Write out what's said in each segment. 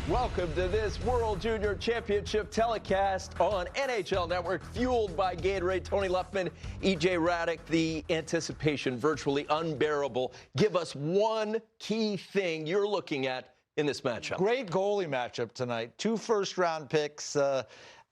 Welcome to this World Junior Championship telecast on NHL Network, fueled by Gatorade. Tony Luffman, EJ Raddick, the anticipation virtually unbearable. Give us one key thing you're looking at in this matchup. Great goalie matchup tonight. 2 first-round picks.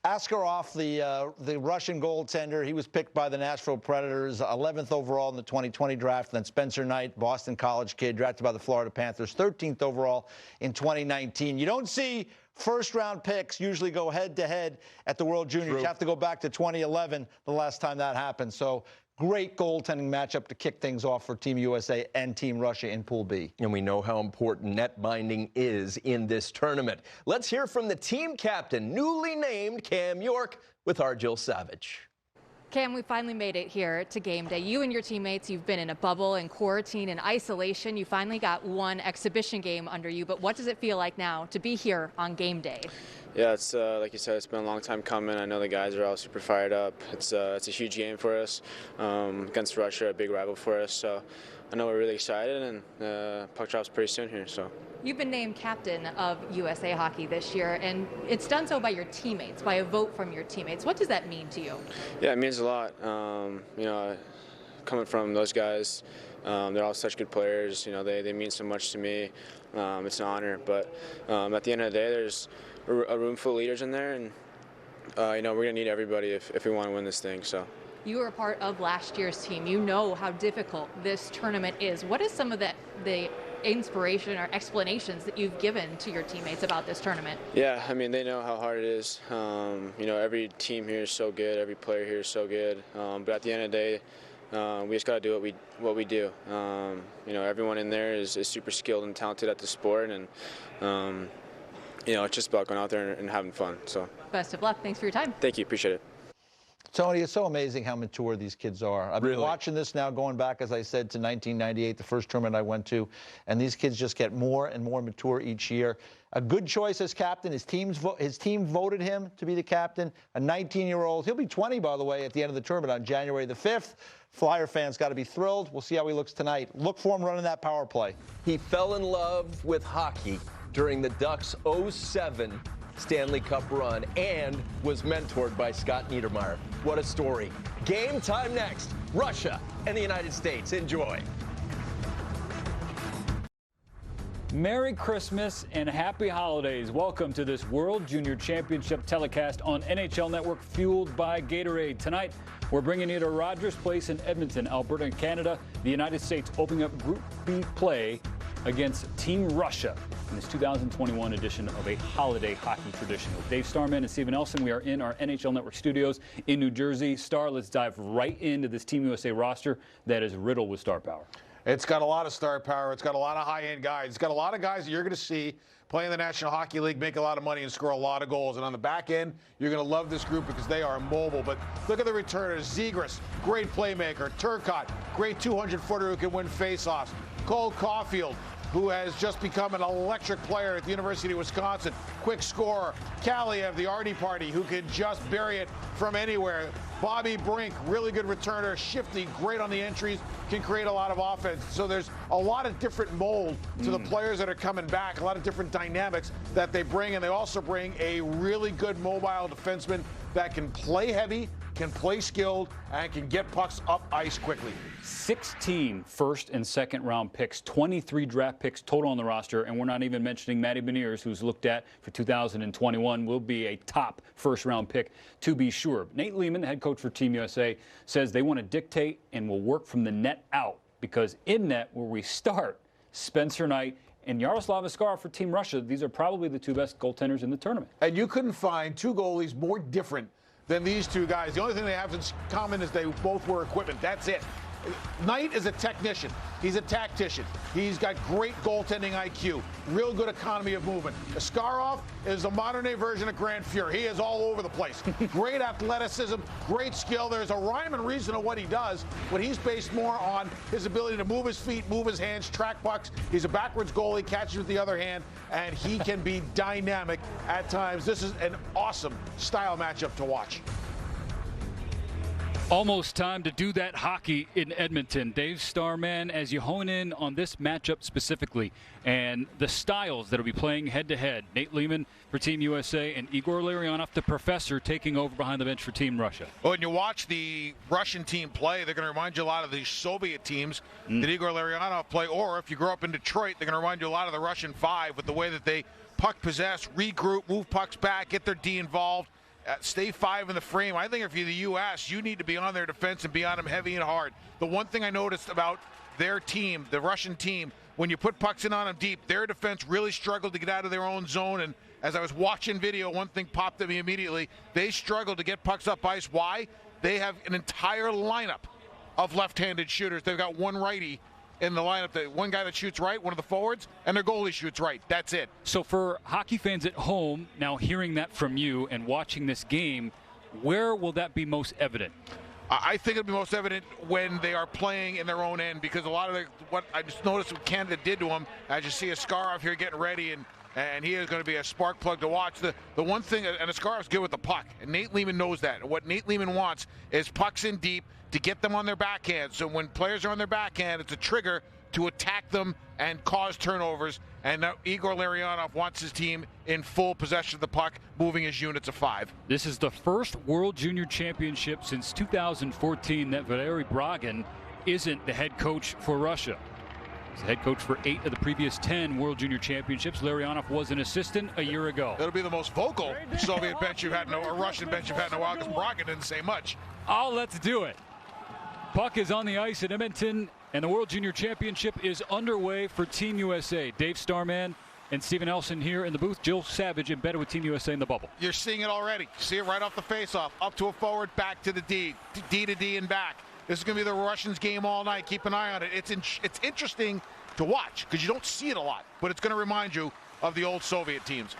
Askarov, the Russian goaltender, he was picked by the Nashville Predators, 11th overall in the 2020 draft. And then Spencer Knight, Boston College kid, drafted by the Florida Panthers, 13th overall in 2019. You don't see first-round picks usually go head-to-head at the World Juniors. You have to go back to 2011, the last time that happened. So great goaltending matchup to kick things off for Team USA and Team Russia in Pool B. And we know how important net binding is in this tournament. Let's hear from the team captain, newly named Cam York, with our Jill Savage. Cam, we finally made it here to game day. You and your teammates, you've been in a bubble, in quarantine, in isolation. You finally got one exhibition game under you, but what does it feel like now to be here on game day? Yeah, it's like you said, it's been a long time coming. I know the guys are all super fired up. It's a huge game for us against Russia, a big rival for us. So I know we're really excited, and puck drops pretty soon here. So you've been named captain of USA Hockey this year, and it's done so by your teammates, by a vote from your teammates. What does that mean to you? Yeah, it means a lot. You know, coming from those guys, they're all such good players. You know, they mean so much to me. It's an honor. But at the end of the day, there's a room full of leaders in there, and you know, we're gonna need everybody if we want to win this thing. So you were a part of last year's team. You know how difficult this tournament is. What is some of the inspiration or explanations that you've given to your teammates about this tournament? Yeah, I mean, they know how hard it is. You know, every team here is so good, every player here is so good. But at the end of the day, we just got to do what we do. You know, everyone in there is super skilled and talented at the sport, and you know, it's just about going out there and having fun. So best of luck. Thanks for your time. Thank you. Appreciate it. Tony, it's so amazing how mature these kids are. I've been watching this now going back, as I said, to 1998, the first tournament I went to, and these kids just get more and more mature each year. A good choice as captain. His team voted him to be the captain. A 19-year-old. He'll be 20, by the way, at the end of the tournament on January the 5th. Flyer fans got to be thrilled. We'll see how he looks tonight. Look for him running that power play. He fell in love with hockey during the Ducks' 07 Stanley Cup run and was mentored by Scott Niedermayer. What a story. Game time next. Russia and the United States. Enjoy. Merry Christmas and happy holidays. Welcome to this World Junior Championship telecast on NHL Network, fueled by Gatorade. Tonight, we're bringing you to Rogers Place in Edmonton, Alberta, Canada. The United States opening up Group B play against Team Russia in this 2021 edition of a holiday hockey tradition. With Dave Starman and Steven Nelson, we are in our NHL Network studios in New Jersey. Star, let's dive right into this Team USA roster that is riddled with star power. It's got a lot of star power. It's got a lot of high-end guys. It's got a lot of guys that you're going to see play in the National Hockey League, make a lot of money, and score a lot of goals. And on the back end, you're going to love this group because they are mobile. But look at the returners. Zegras, great playmaker. Turcotte, great 200-footer who can win faceoffs. Cole Caulfield, who has just become an electric player at the University of Wisconsin. Quick scorer. Kaliev, the Artie Party, who can just bury it from anywhere. Bobby Brink, really good returner. Shifty, great on the entries, can create a lot of offense. So there's a lot of different mold to the players that are coming back, a lot of different dynamics that they bring, and they also bring a really good mobile defenseman that can play heavy, can play skilled, and can get pucks up ice quickly. 16 first and second round picks, 23 draft picks total on the roster, and we're not even mentioning Matty Beniers, who's looked at for 2021, will be a top first round pick to be sure. Nate Lehman, the head coach for Team USA, says they want to dictate and will work from the net out, because in net, where we start, Spencer Knight and Yaroslav Askarov for Team Russia, these are probably the 2 best goaltenders in the tournament. And you couldn't find 2 goalies more different than these 2 guys. The only thing they have in common is they both wear equipment. That's it. Knight is a technician. He's a tactician. He's got great goaltending IQ, real good economy of movement. Askarov is a modern-day version of Grant Fuhr. He is all over the place. Great athleticism, great skill. There's a rhyme and reason of what he does, but he's based more on his ability to move his feet, move his hands, track pucks. He's a backwards goalie, catches with the other hand, and he can be dynamic at times. This is an awesome style matchup to watch. Almost time to do that hockey in Edmonton. Dave Starman, as you hone in on this matchup specifically and the styles that will be playing head-to-head. Nate Lehman for Team USA and Igor Larionov, the professor, taking over behind the bench for Team Russia. Well, when you watch the Russian team play, they're going to remind you a lot of the Soviet teams that Igor Larionov play. Or if you grow up in Detroit, they're going to remind you a lot of the Russian Five with the way that they puck possess, regroup, move pucks back, get their D involved. Stay five in the frame. I think if you're the U.S., you need to be on their defense and be on them heavy and hard. The one thing I noticed about their team, the Russian team, when you put pucks in on them deep, their defense really struggled to get out of their own zone. And as I was watching video, one thing popped at me immediately. They struggled to get pucks up ice. Why? They have an entire lineup of left-handed shooters. They've got one righty in the lineup, one guy that shoots right, one of the forwards, and their goalie shoots right. That's it. So for hockey fans at home, now hearing that from you and watching this game, where will that be most evident? I think it'll be most evident when they are playing in their own end, because a lot of what I just noticed what Canada did to them, as you see Askarov here getting ready, and he is going to be a spark plug to watch. The one thing, and Askarov's good with the puck, and Nate Lehman knows that. And what Nate Lehman wants is pucks in deep to get them on their backhand. So when players are on their backhand, it's a trigger to attack them and cause turnovers. And now Igor Larionov wants his team in full possession of the puck, moving his units of 5. This is the first World Junior Championship since 2014 that Valery Bragin isn't the head coach for Russia. He's the head coach for 8 of the previous 10 World Junior Championships. Larionov was an assistant a year ago. It'll be the most vocal Soviet bench you've had, or Russian bench you've had in a while, because Bragin didn't say much. Oh, let's do it. Puck is on the ice in Edmonton, and the World Junior Championship is underway for Team USA. Dave Starman and Stephen Elson here in the booth. Jill Savage embedded with Team USA in the bubble. You're seeing it already. See it right off the faceoff. Up to a forward, back to the D. D to D and back. This is going to be the Russians' game all night. Keep an eye on it. It's interesting to watch because you don't see it a lot, but it's going to remind you of the old Soviet teams.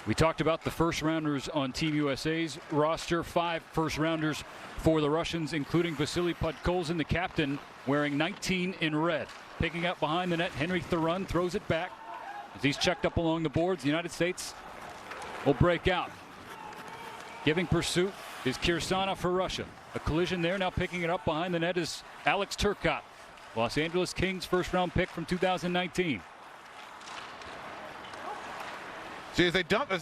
We talked about the first-rounders on Team USA's roster. 5 first-rounders for the Russians, including Vasily Podkolzin, the captain, wearing 19 in red. Picking up behind the net, Henry Therun throws it back. As he's checked up along the boards, the United States will break out. Giving pursuit is Kirsanov for Russia. A collision there. Now picking it up behind the net is Alex Turcotte, Los Angeles Kings first-round pick from 2019. See, as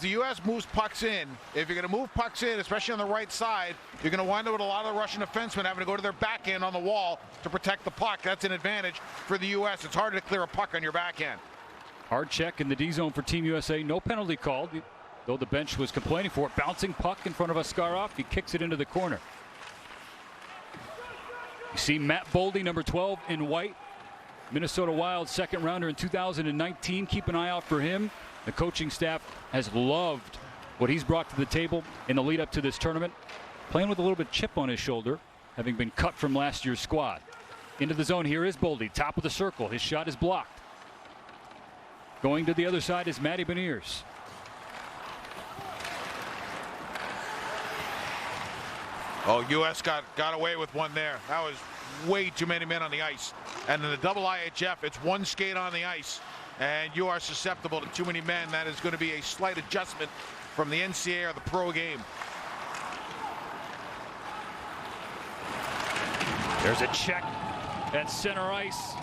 the U.S. moves pucks in, if you're going to move pucks in, especially on the right side, you're going to wind up with a lot of the Russian defensemen having to go to their backhand on the wall to protect the puck. That's an advantage for the U.S. It's harder to clear a puck on your backhand. Hard check in the D zone for Team USA. No penalty called, though the bench was complaining for it. Bouncing puck in front of Askarov. He kicks it into the corner. You see Matt Boldy, number 12 in white. Minnesota Wild second rounder in 2019. Keep an eye out for him. The coaching staff has loved what he's brought to the table in the lead up to this tournament. Playing with a little bit of chip on his shoulder, having been cut from last year's squad. Into the zone here is Boldy, top of the circle. His shot is blocked. Going to the other side is Matty Beniers. Oh, U.S. got away with one there. That was way too many men on the ice. And in the double IIHF, it's one skate on the ice. And you are susceptible to too many men. That is going to be a slight adjustment from the NCAA or the pro game. There's a check at center ice.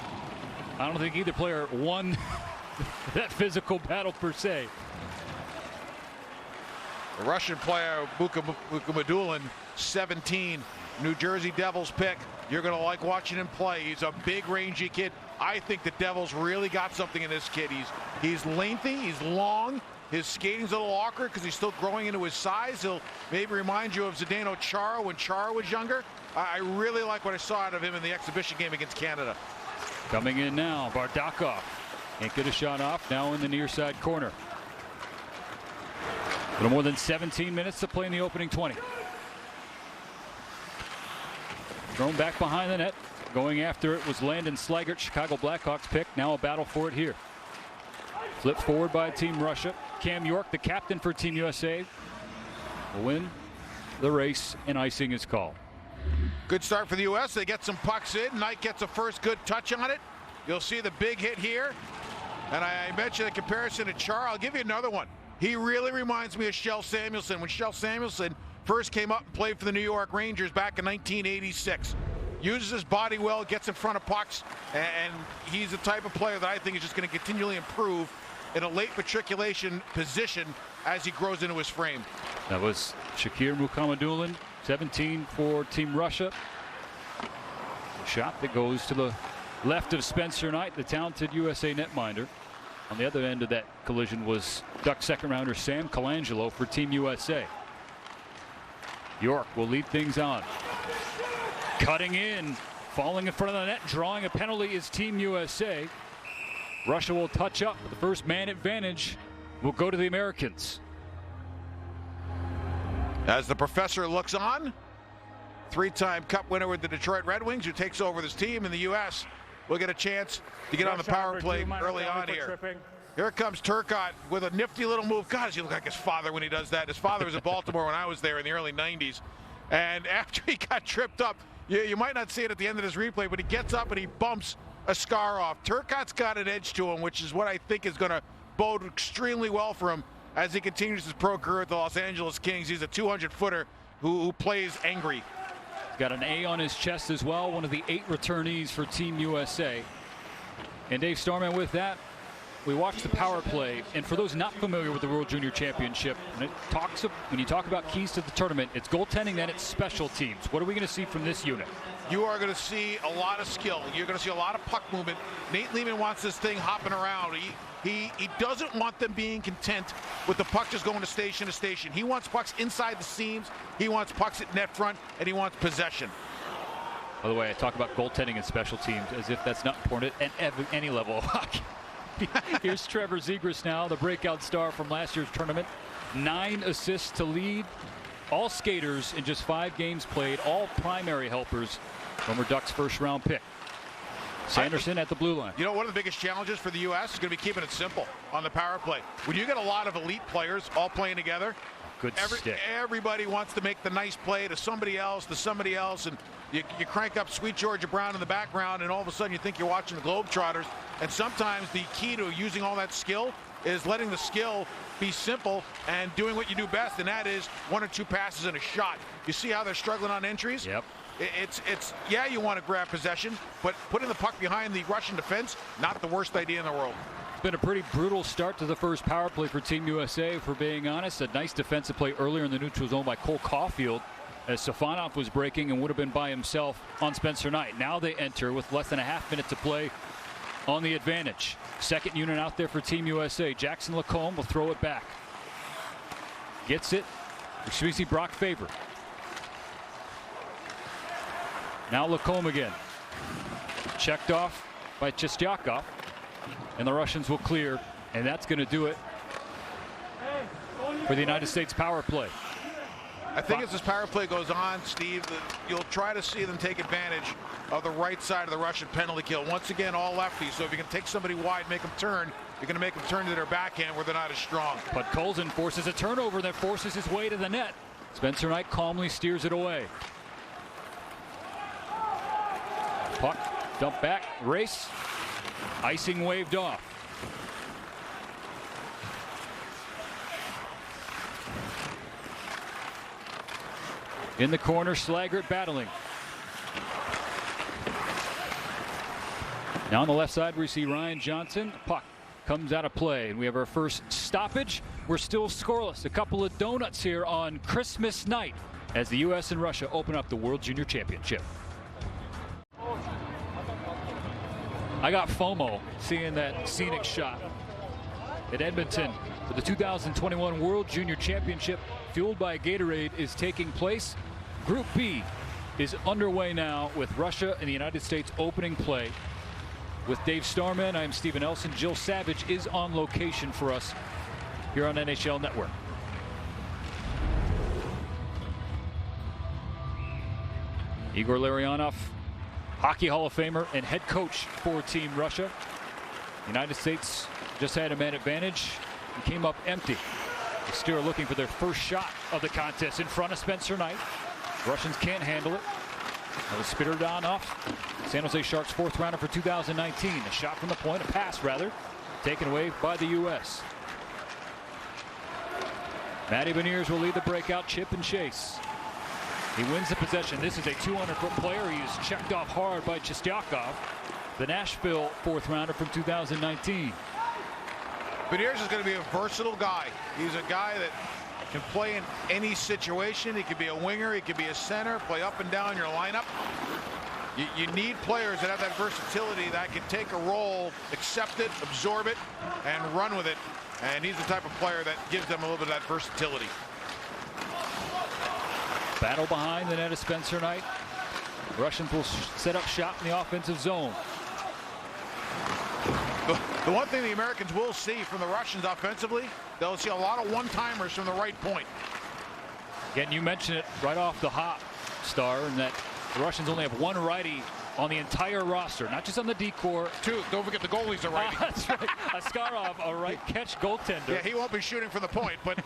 I don't think either player won that physical battle per se. The Russian player, Bukamadulin, 17, New Jersey Devils pick. You're going to like watching him play. He's a big, rangy kid. I think the Devils really got something in this kid. He's lengthy, he's long. His skating's a little awkward because he's still growing into his size. He'll maybe remind you of Zdeno Chara when Chara was younger. I really like what I saw out of him in the exhibition game against Canada. Coming in now, Bardakov. Can't get a shot off, now in the near side corner. A little more than 17 minutes to play in the opening 20. Thrown back behind the net. Going after it was Landon Slaggert, Chicago Blackhawks pick. Now a battle for it here. Flipped forward by Team Russia. Cam York, the captain for Team USA, will win the race, and icing is called. Good start for the U.S. They get some pucks in. Knight gets a first good touch on it. You'll see the big hit here. And I mentioned the comparison to Chara. I'll give you another one. He really reminds me of Shel Samuelson. When Shel Samuelson First came up and played for the New York Rangers back in 1986. Uses his body well, gets in front of pucks, and he's the type of player that I think is just going to continually improve in a late matriculation position as he grows into his frame. That was Shakir Mukhamadullin, 17 for Team Russia. A shot that goes to the left of Spencer Knight, the talented USA netminder. On the other end of that collision was Duck second rounder Sam Colangelo for Team USA. York will lead things on. Cutting in, falling in front of the net, drawing a penalty is Team USA. Russia will touch up, but the first man advantage will go to the Americans. As the professor looks on, three-time Cup winner with the Detroit Red Wings, who takes over this team in the U.S., will get a chance to get on the power play early on here. Here comes Turcotte with a nifty little move. God, does he look like his father when he does that. His father was in Baltimore when I was there in the early 90s. And after he got tripped up, you might not see it at the end of this replay, but he gets up and he bumps a scar off. Turcotte's got an edge to him, which is what I think is going to bode extremely well for him as he continues his pro career with the Los Angeles Kings. He's a 200-footer who plays angry. He's got an A on his chest as well, one of the 8 returnees for Team USA. And Dave Starman, with that, we watched the power play, and for those not familiar with the World Junior Championship, when you talk about keys to the tournament, it's goaltending, then it's special teams. What are we going to see from this unit? You are going to see a lot of skill. You're going to see a lot of puck movement. Nate Lehman wants this thing hopping around. He doesn't want them being content with the puck just going to station to station. He wants pucks inside the seams. He wants pucks at net front, and he wants possession. By the way, I talk about goaltending and special teams as if that's not important at any level of hockey. Here's Trevor Zegras now, the breakout star from last year's tournament. 9 assists to lead. All skaters in just 5 games played, all primary helpers. Former Ducks first-round pick. Sanderson at the blue line. You know, one of the biggest challenges for the U.S. is going to be keeping it simple on the power play. When you get a lot of elite players all playing together, everybody wants to make the nice play to somebody else, and you crank up Sweet Georgia Brown in the background, and all of a sudden you think you're watching the Globetrotters. And sometimes the key to using all that skill is letting the skill be simple and doing what you do best, and that is 1 or 2 passes and a shot. You see how they're struggling on entries? Yep. It's yeah, you want to grab possession, but putting the puck behind the Russian defense, not the worst idea in the world. It's been a pretty brutal start to the first power play for Team USA, if we're being honest. A nice defensive play earlier in the neutral zone by Cole Caulfield as Safonov was breaking and would have been by himself on Spencer Knight. Now they enter with less than a half minute to play on the advantage. Second unit out there for Team USA. Jackson Lacombe will throw it back. Gets it. Excuse me, Brock Faber. Now Lacombe again. Checked off by Chistyakov. And the Russians will clear, and that's going to do it for the United States power play. I think as this power play goes on, Steve, you'll try to see them take advantage of the right side of the Russian penalty kill. Once again, all lefties. So if you can take somebody wide, make them turn, you're going to make them turn to their backhand where they're not as strong. But Colson forces a turnover that forces his way to the net. Spencer Knight calmly steers it away. Puck, dump back, race. Icing waved off. In the corner, Slaggert battling. Now on the left side, we see Ryan Johnson. Puck comes out of play, and we have our first stoppage. We're still scoreless. A couple of donuts here on Christmas night as the U.S. and Russia open up the World Junior Championship. I got FOMO seeing that scenic shot at Edmonton for the 2021 World Junior Championship fueled by Gatorade is taking place. Group B is underway now with Russia and the United States opening play. With Dave Starman, I'm Stephen Elson. Jill Savage is on location for us here on NHL Network. Igor Larionov, Hockey Hall of Famer and head coach for Team Russia. United States just had a man advantage and came up empty. The Steelers looking for their first shot of the contest in front of Spencer Knight. Russians can't handle it. Another spitter on off. San Jose Sharks 4th rounder for 2019. A shot from the point, a pass rather, taken away by the U.S. Matty Beniers will lead the breakout chip and chase. He wins the possession. This is a 200-foot player. He is checked off hard by Chistyakov, the Nashville fourth rounder from 2019. Beniers is going to be a versatile guy. He's a guy that can play in any situation. He could be a winger, he could be a center, play up and down your lineup. You need players that have that versatility, that can take a role, accept it, absorb it, and run with it. And he's the type of player that gives them a little bit of that versatility. Battle behind the net of Spencer Knight. Russians will set up shop in the offensive zone. The one thing the Americans will see from the Russians offensively, they'll see a lot of one-timers from the right point. Again, you mentioned it right off the hop, Star, and that the Russians only have one righty on the entire roster, not just on the D-core. Two, don't forget the goalie's a righty. That's right. Askarov, a right catch goaltender. Yeah, he won't be shooting from the point, but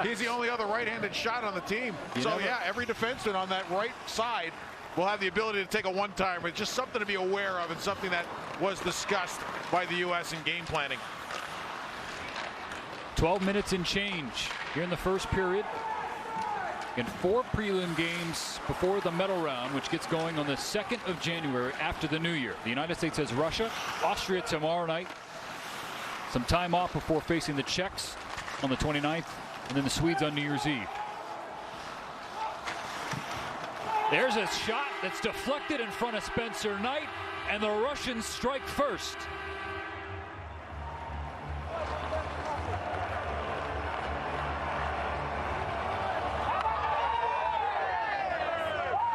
he's the only other right-handed shot on the team. Yeah, every defenseman on that right side will have the ability to take a one-timer. It's just something to be aware of and something that was discussed by the U.S. in game planning. 12 minutes and change here in the first period. In 4 prelim games before the medal round, which gets going on the 2nd of January after the new year. The United States has Russia, Austria tomorrow night. Some time off before facing the Czechs on the 29th, and then the Swedes on New Year's Eve. There's a shot that's deflected in front of Spencer Knight, and the Russians strike first.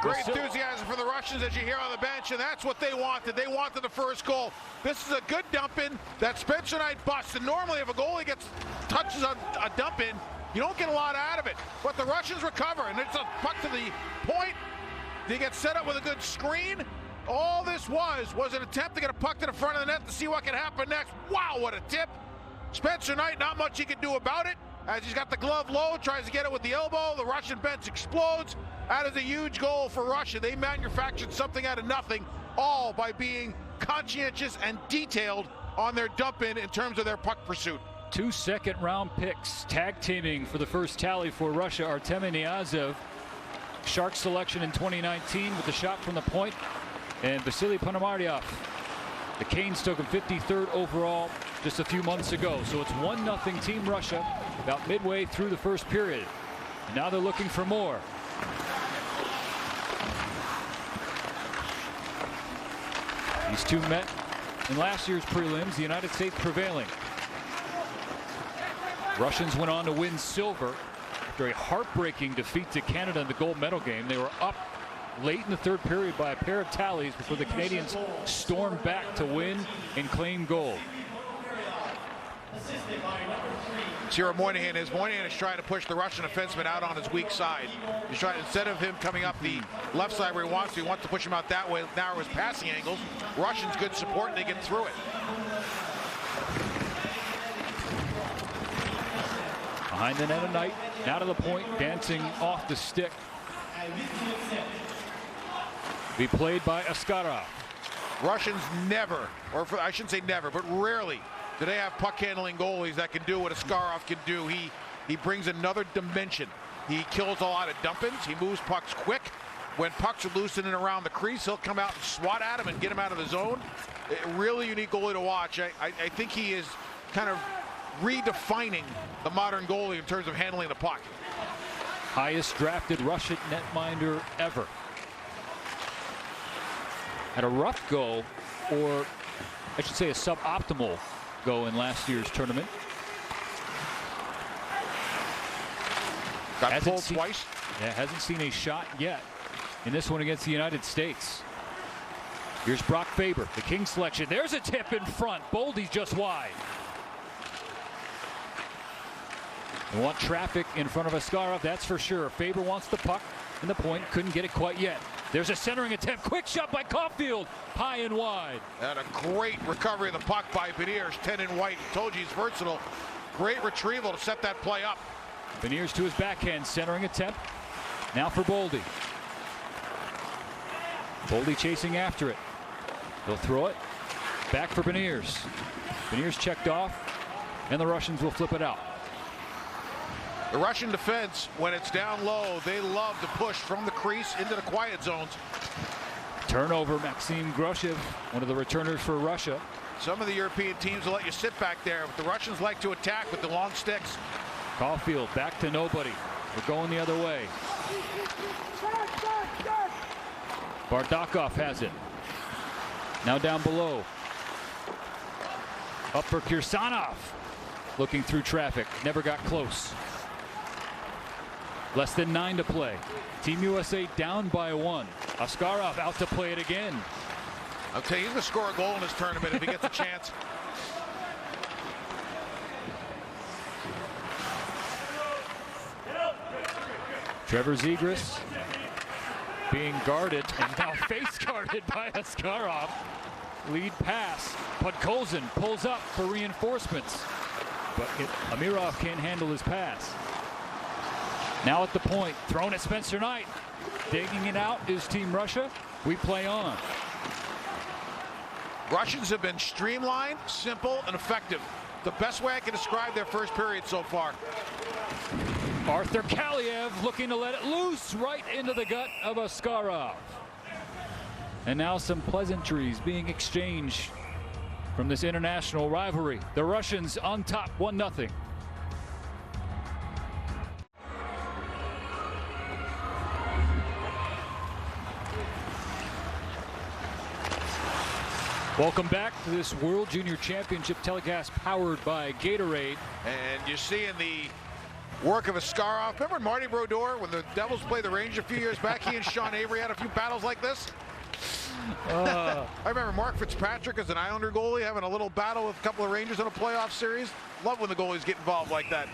Great enthusiasm for the Russians, as you hear on the bench, and that's what they wanted. They wanted the first goal. This is a good dump-in that Spencer Knight busts. And normally if a goalie touches a dump-in, you don't get a lot out of it. But the Russians recover, and it's a puck to the point. They get set up with a good screen. All this was an attempt to get a puck to the front of the net to see what can happen next. Wow, what a tip. Spencer Knight, not much he can do about it. As he's got the glove low, tries to get it with the elbow. The Russian bench explodes. That is a huge goal for Russia. They manufactured something out of nothing, all by being conscientious and detailed on their dump-in in terms of their puck pursuit. 2 second-round picks tag teaming for the first tally for Russia. Artemy Niazev, Shark selection in 2019 with the shot from the point, and Vasily Ponomaryov. The Canes took him 53rd overall just a few months ago. So it's 1-0 Team Russia about midway through the first period. And now they're looking for more. These two met in last year's prelims, the United States prevailing. Russians went on to win silver after a heartbreaking defeat to Canada in the gold medal game. They were up late in the third period by a pair of tallies before the Canadians stormed back to win and claim gold. Ciro Moynihan is trying to push the Russian defenseman out on his weak side. He's trying, instead of him coming up the left side where he wants to push him out that way, narrow his passing angles. Russians good support, and they get through it. Behind the net of Knight, now to the point, dancing off the stick. Be played by Askarov. Russians never, I shouldn't say never, but rarely do they have puck handling goalies that can do what Askarov can do. He brings another dimension. He kills a lot of dump-ins. He moves pucks quick. When pucks are loosening around the crease, he'll come out and swat at him and get him out of the zone. A really unique goalie to watch. I think he is kind of redefining the modern goalie in terms of handling the puck. Highest drafted Russian netminder ever. Had a rough go, or I should say a suboptimal go in last year's tournament. Got pulled twice. Yeah, hasn't seen a shot yet in this one against the United States. Here's Brock Faber, the King selection. There's a tip in front. Boldy's just wide. They want traffic in front of Askarov, that's for sure. Faber wants the puck, and the point couldn't get it quite yet. There's a centering attempt. Quick shot by Caulfield. High and wide. And a great recovery of the puck by Beniers. 10 in white. Told you he's versatile. Great retrieval to set that play up. Beniers to his backhand. Centering attempt. Now for Boldy. Boldy chasing after it. He'll throw it. Back for Beniers. Beniers checked off. And the Russians will flip it out. The Russian defense, when it's down low, they love to push from the crease into the quiet zones. Turnover, Maxim Groshev, one of the returners for Russia. Some of the European teams will let you sit back there, but the Russians like to attack with the long sticks. Caulfield back to nobody. We're going the other way. Bardakov has it. Now down below. Up for Kirsanov. Looking through traffic. Never got close. Less than 9 to play. Team USA down by 1. Askarov out to play it again. I'll tell you, he's going to score a goal in this tournament if he gets a chance. Trevor Zegras being guarded and now face guarded by Askarov. Lead pass. Podkolzin pulls up for reinforcements, but Amirov can't handle his pass. Now at the point, thrown at Spencer Knight. Digging it out is Team Russia. We play on. Russians have been streamlined, simple, and effective. The best way I can describe their first period so far. Arthur Kaliev looking to let it loose right into the gut of Askarov. And now some pleasantries being exchanged from this international rivalry. The Russians on top 1-0. Welcome back to this World Junior Championship telecast powered by Gatorade. And you're seeing the work of Askarov. Remember Marty Brodeur when the Devils played the Rangers a few years back? He and Sean Avery had a few battles like this. I remember Mark Fitzpatrick as an Islander goalie having a little battle with a couple of Rangers in a playoff series. Love when the goalies get involved like that.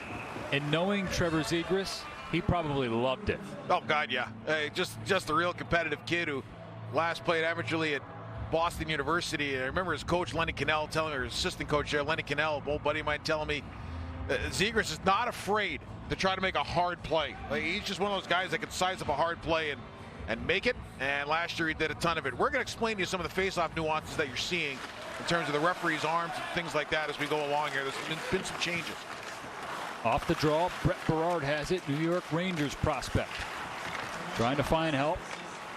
And knowing Trevor Zegras, he probably loved it. Oh God, yeah. Just a real competitive kid who last played amateurly at Boston University. I remember his coach Lenny Cannell telling me, or his assistant coach there, Lenny Cannell, an old buddy of mine, telling me Zegras is not afraid to try to make a hard play. Like, he's just one of those guys that can size up a hard play and make it. And last year he did a ton of it. We're going to explain to you some of the face-off nuances that you're seeing in terms of the referee's arms and things like that as we go along here. There's been some changes. Off the draw, Brett Berard has it. New York Rangers prospect. Trying to find help.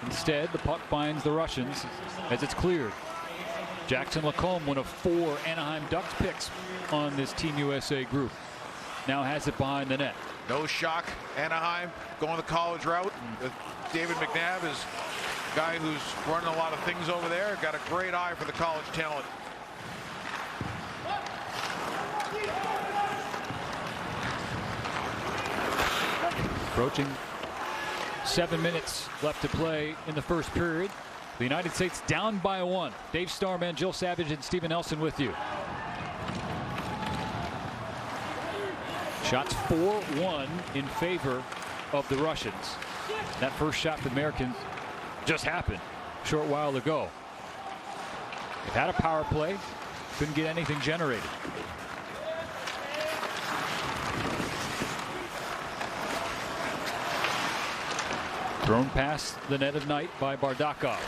Instead, the puck finds the Russians as it's cleared. Jackson Lacombe, one of 4 Anaheim Ducks picks on this Team USA group, now has it behind the net. No shock, Anaheim going the college route. David McNabb is a guy who's running a lot of things over there. Got a great eye for the college talent. Approaching 7 minutes left to play in the first period. The United States down by 1. Dave Starman, Jill Savage, and Stephen Nelson with you. Shots 4-1 in favor of the Russians. That first shot for the Americans just happened a short while ago. They've had a power play, couldn't get anything generated. Thrown past the net of Knight by Bardakov.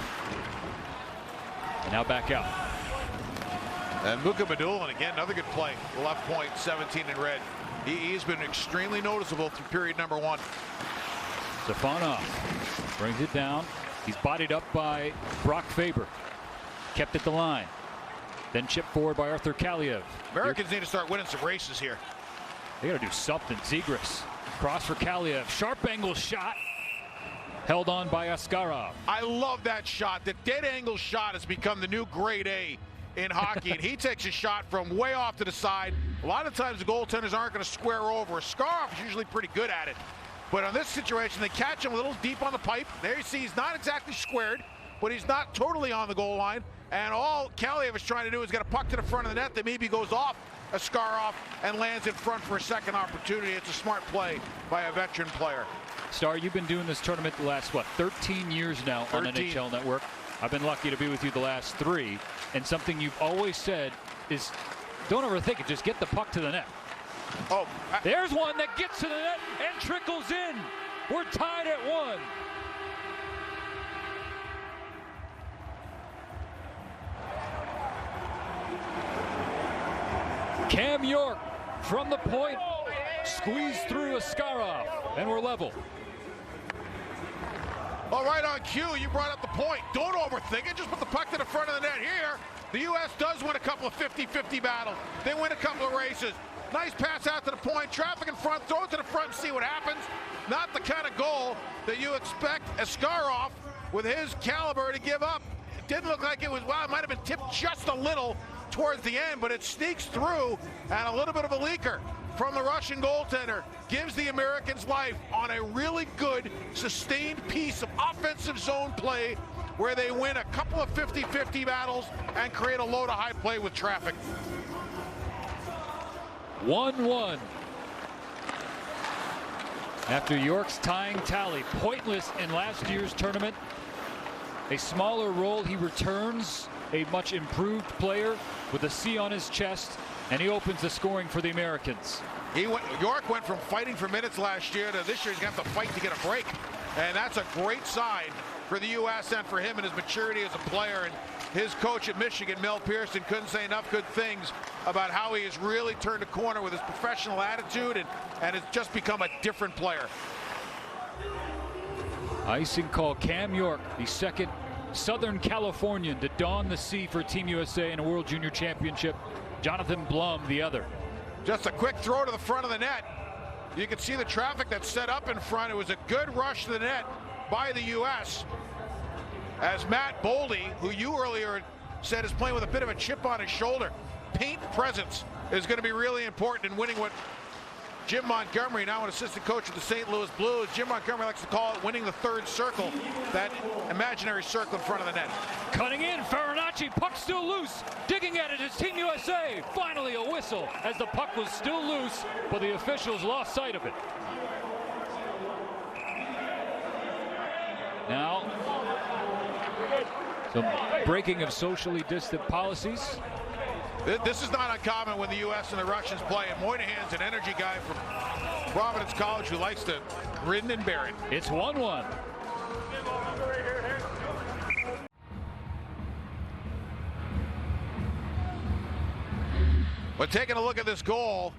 And now back out. And Muka Madulin, again, another good play. Left point, 17 in red. He's been extremely noticeable through period number 1. Stefanov brings it down. He's bodied up by Brock Faber. Kept at the line. Then chipped forward by Arthur Kaliev. Americans need to start winning some races here. They got to do something. Zegras. Cross for Kaliev. Sharp angle shot. Held on by Askarov. I love that shot. The dead angle shot has become the new grade A in hockey. And he takes a shot from way off to the side. A lot of times the goaltenders aren't going to square over. Askarov is usually pretty good at it. But on this situation, they catch him a little deep on the pipe. There you see he's not exactly squared, but he's not totally on the goal line. And all Kaliev is trying to do is get a puck to the front of the net that maybe goes off Askarov and lands in front for a second opportunity. It's a smart play by a veteran player. Star, you've been doing this tournament the last, 13 years now on NHL Network. I've been lucky to be with you the last 3. And something you've always said is, don't overthink it, just get the puck to the net. Oh, there's one that gets to the net and trickles in. We're tied at 1. Cam York from the point squeezed through Askarov, and we're level. All right, on cue, you brought up the point. Don't overthink it. Just put the puck to the front of the net here. The U.S. does win a couple of 50-50 battles. They win a couple of races. Nice pass out to the point. Traffic in front. Throw it to the front and see what happens. Not the kind of goal that you expect Askarov, with his caliber, to give up. It didn't look like it was, well, it might have been tipped just a little towards the end, but it sneaks through, and a little bit of a leaker from the Russian goaltender gives the Americans life on a really good, sustained piece of offensive zone play where they win a couple of 50-50 battles and create a low to high play with traffic. 1-1. After York's tying tally, pointless in last year's tournament. A smaller role, he returns, a much improved player with a C on his chest, and he opens the scoring for the Americans. York went from fighting for minutes last year to this year he's going to have to fight to get a break. And that's a great sign for the U.S. and for him and his maturity as a player. And his coach at Michigan, Mel Pearson, couldn't say enough good things about how he has really turned a corner with his professional attitude and has just become a different player. Icing call. Cam York, the second Southern Californian to don the C for Team USA in a World Junior Championship. Jonathan Blum, the other. Just a quick throw to the front of the net. You can see the traffic that's set up in front. It was a good rush to the net by the U.S. as Matt Boldy, who you earlier said is playing with a bit of a chip on his shoulder. Paint presence is going to be really important in winning what Jim Montgomery, now an assistant coach of the St. Louis Blues, Jim Montgomery likes to call it winning the third circle, that imaginary circle in front of the net. Cutting in, Farinacci, puck still loose, digging at it is Team USA. Finally a whistle as the puck was still loose, but the officials lost sight of it. Now, some breaking of socially distant policies. This is not uncommon when the U.S. and the Russians play, and Moynihan's an energy guy from Providence College who likes to grin and bear it. It's 1-1. But taking a look at this goal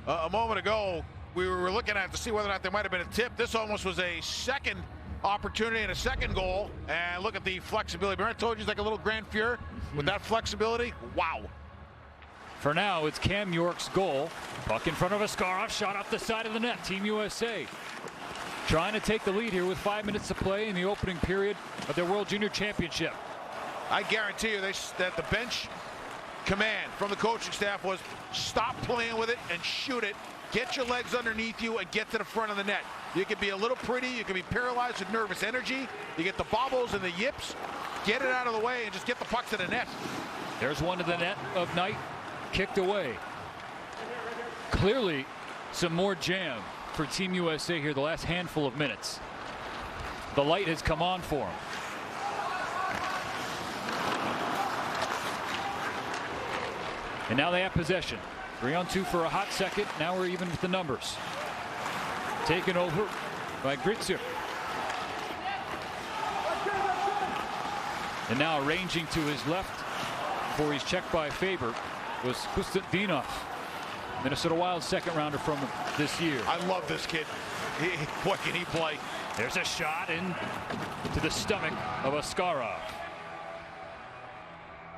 a moment ago, we were looking at to see whether or not there might have been a tip. This almost was a second opportunity and a second goal. And look at the flexibility. Remember I told you it's like a little Grand Fuhrer with that flexibility? Wow. For now, it's Cam York's goal. Puck in front of Askarov, shot off the side of the net. Team USA trying to take the lead here with 5 minutes to play in the opening period of their World Junior Championship. I guarantee you that the bench command from the coaching staff was stop playing with it and shoot it. Get your legs underneath you and get to the front of the net. You can be a little pretty, you can be paralyzed with nervous energy. You get the bobbles and the yips, get it out of the way and just get the puck to the net. There's one to the net of Knight, kicked away. Clearly some more jam for Team USA here the last handful of minutes. The light has come on for them. And now they have possession. 3-on-2 for a hot second. Now we're even with the numbers. Taken over by Gritzer. And now arranging to his left before he's checked by Faber was Kostadinov, Minnesota Wild second rounder from this year. I love this kid. Boy, can he play. There's a shot in to the stomach of Askarov.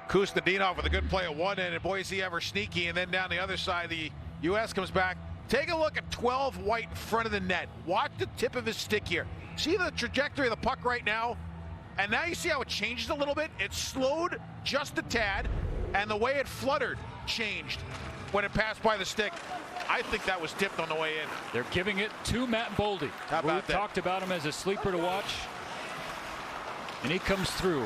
Kostadinov with a good play at one end, and boy is he ever sneaky. And then down the other side, the U.S. comes back. Take a look at 12 White in front of the net. Watch the tip of his stick here. See the trajectory of the puck right now? And now you see how it changes a little bit? It slowed just a tad, and the way it fluttered changed when it passed by the stick. I think that was tipped on the way in. They're giving it to Matt Boldy. How about that? Talked about him as a sleeper to watch. And he comes through.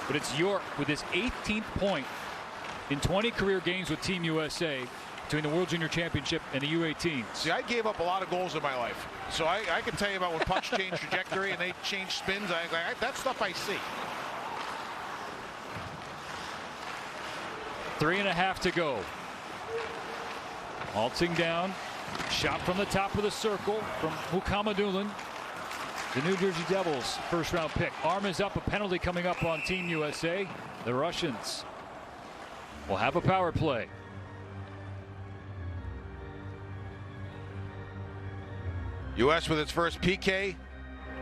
But it's York with his 18th point in 20 career games with Team USA between the World Junior Championship and the U18s. See, I gave up a lot of goals in my life. So I can tell you about when pucks change trajectory and they change spins. That stuff I see. 3.5 to go. Halting down. Shot from the top of the circle from Mukhamadullin. The New Jersey Devils first round pick. Arm is up. A penalty coming up on Team USA. The Russians will have a power play. U.S. with its first PK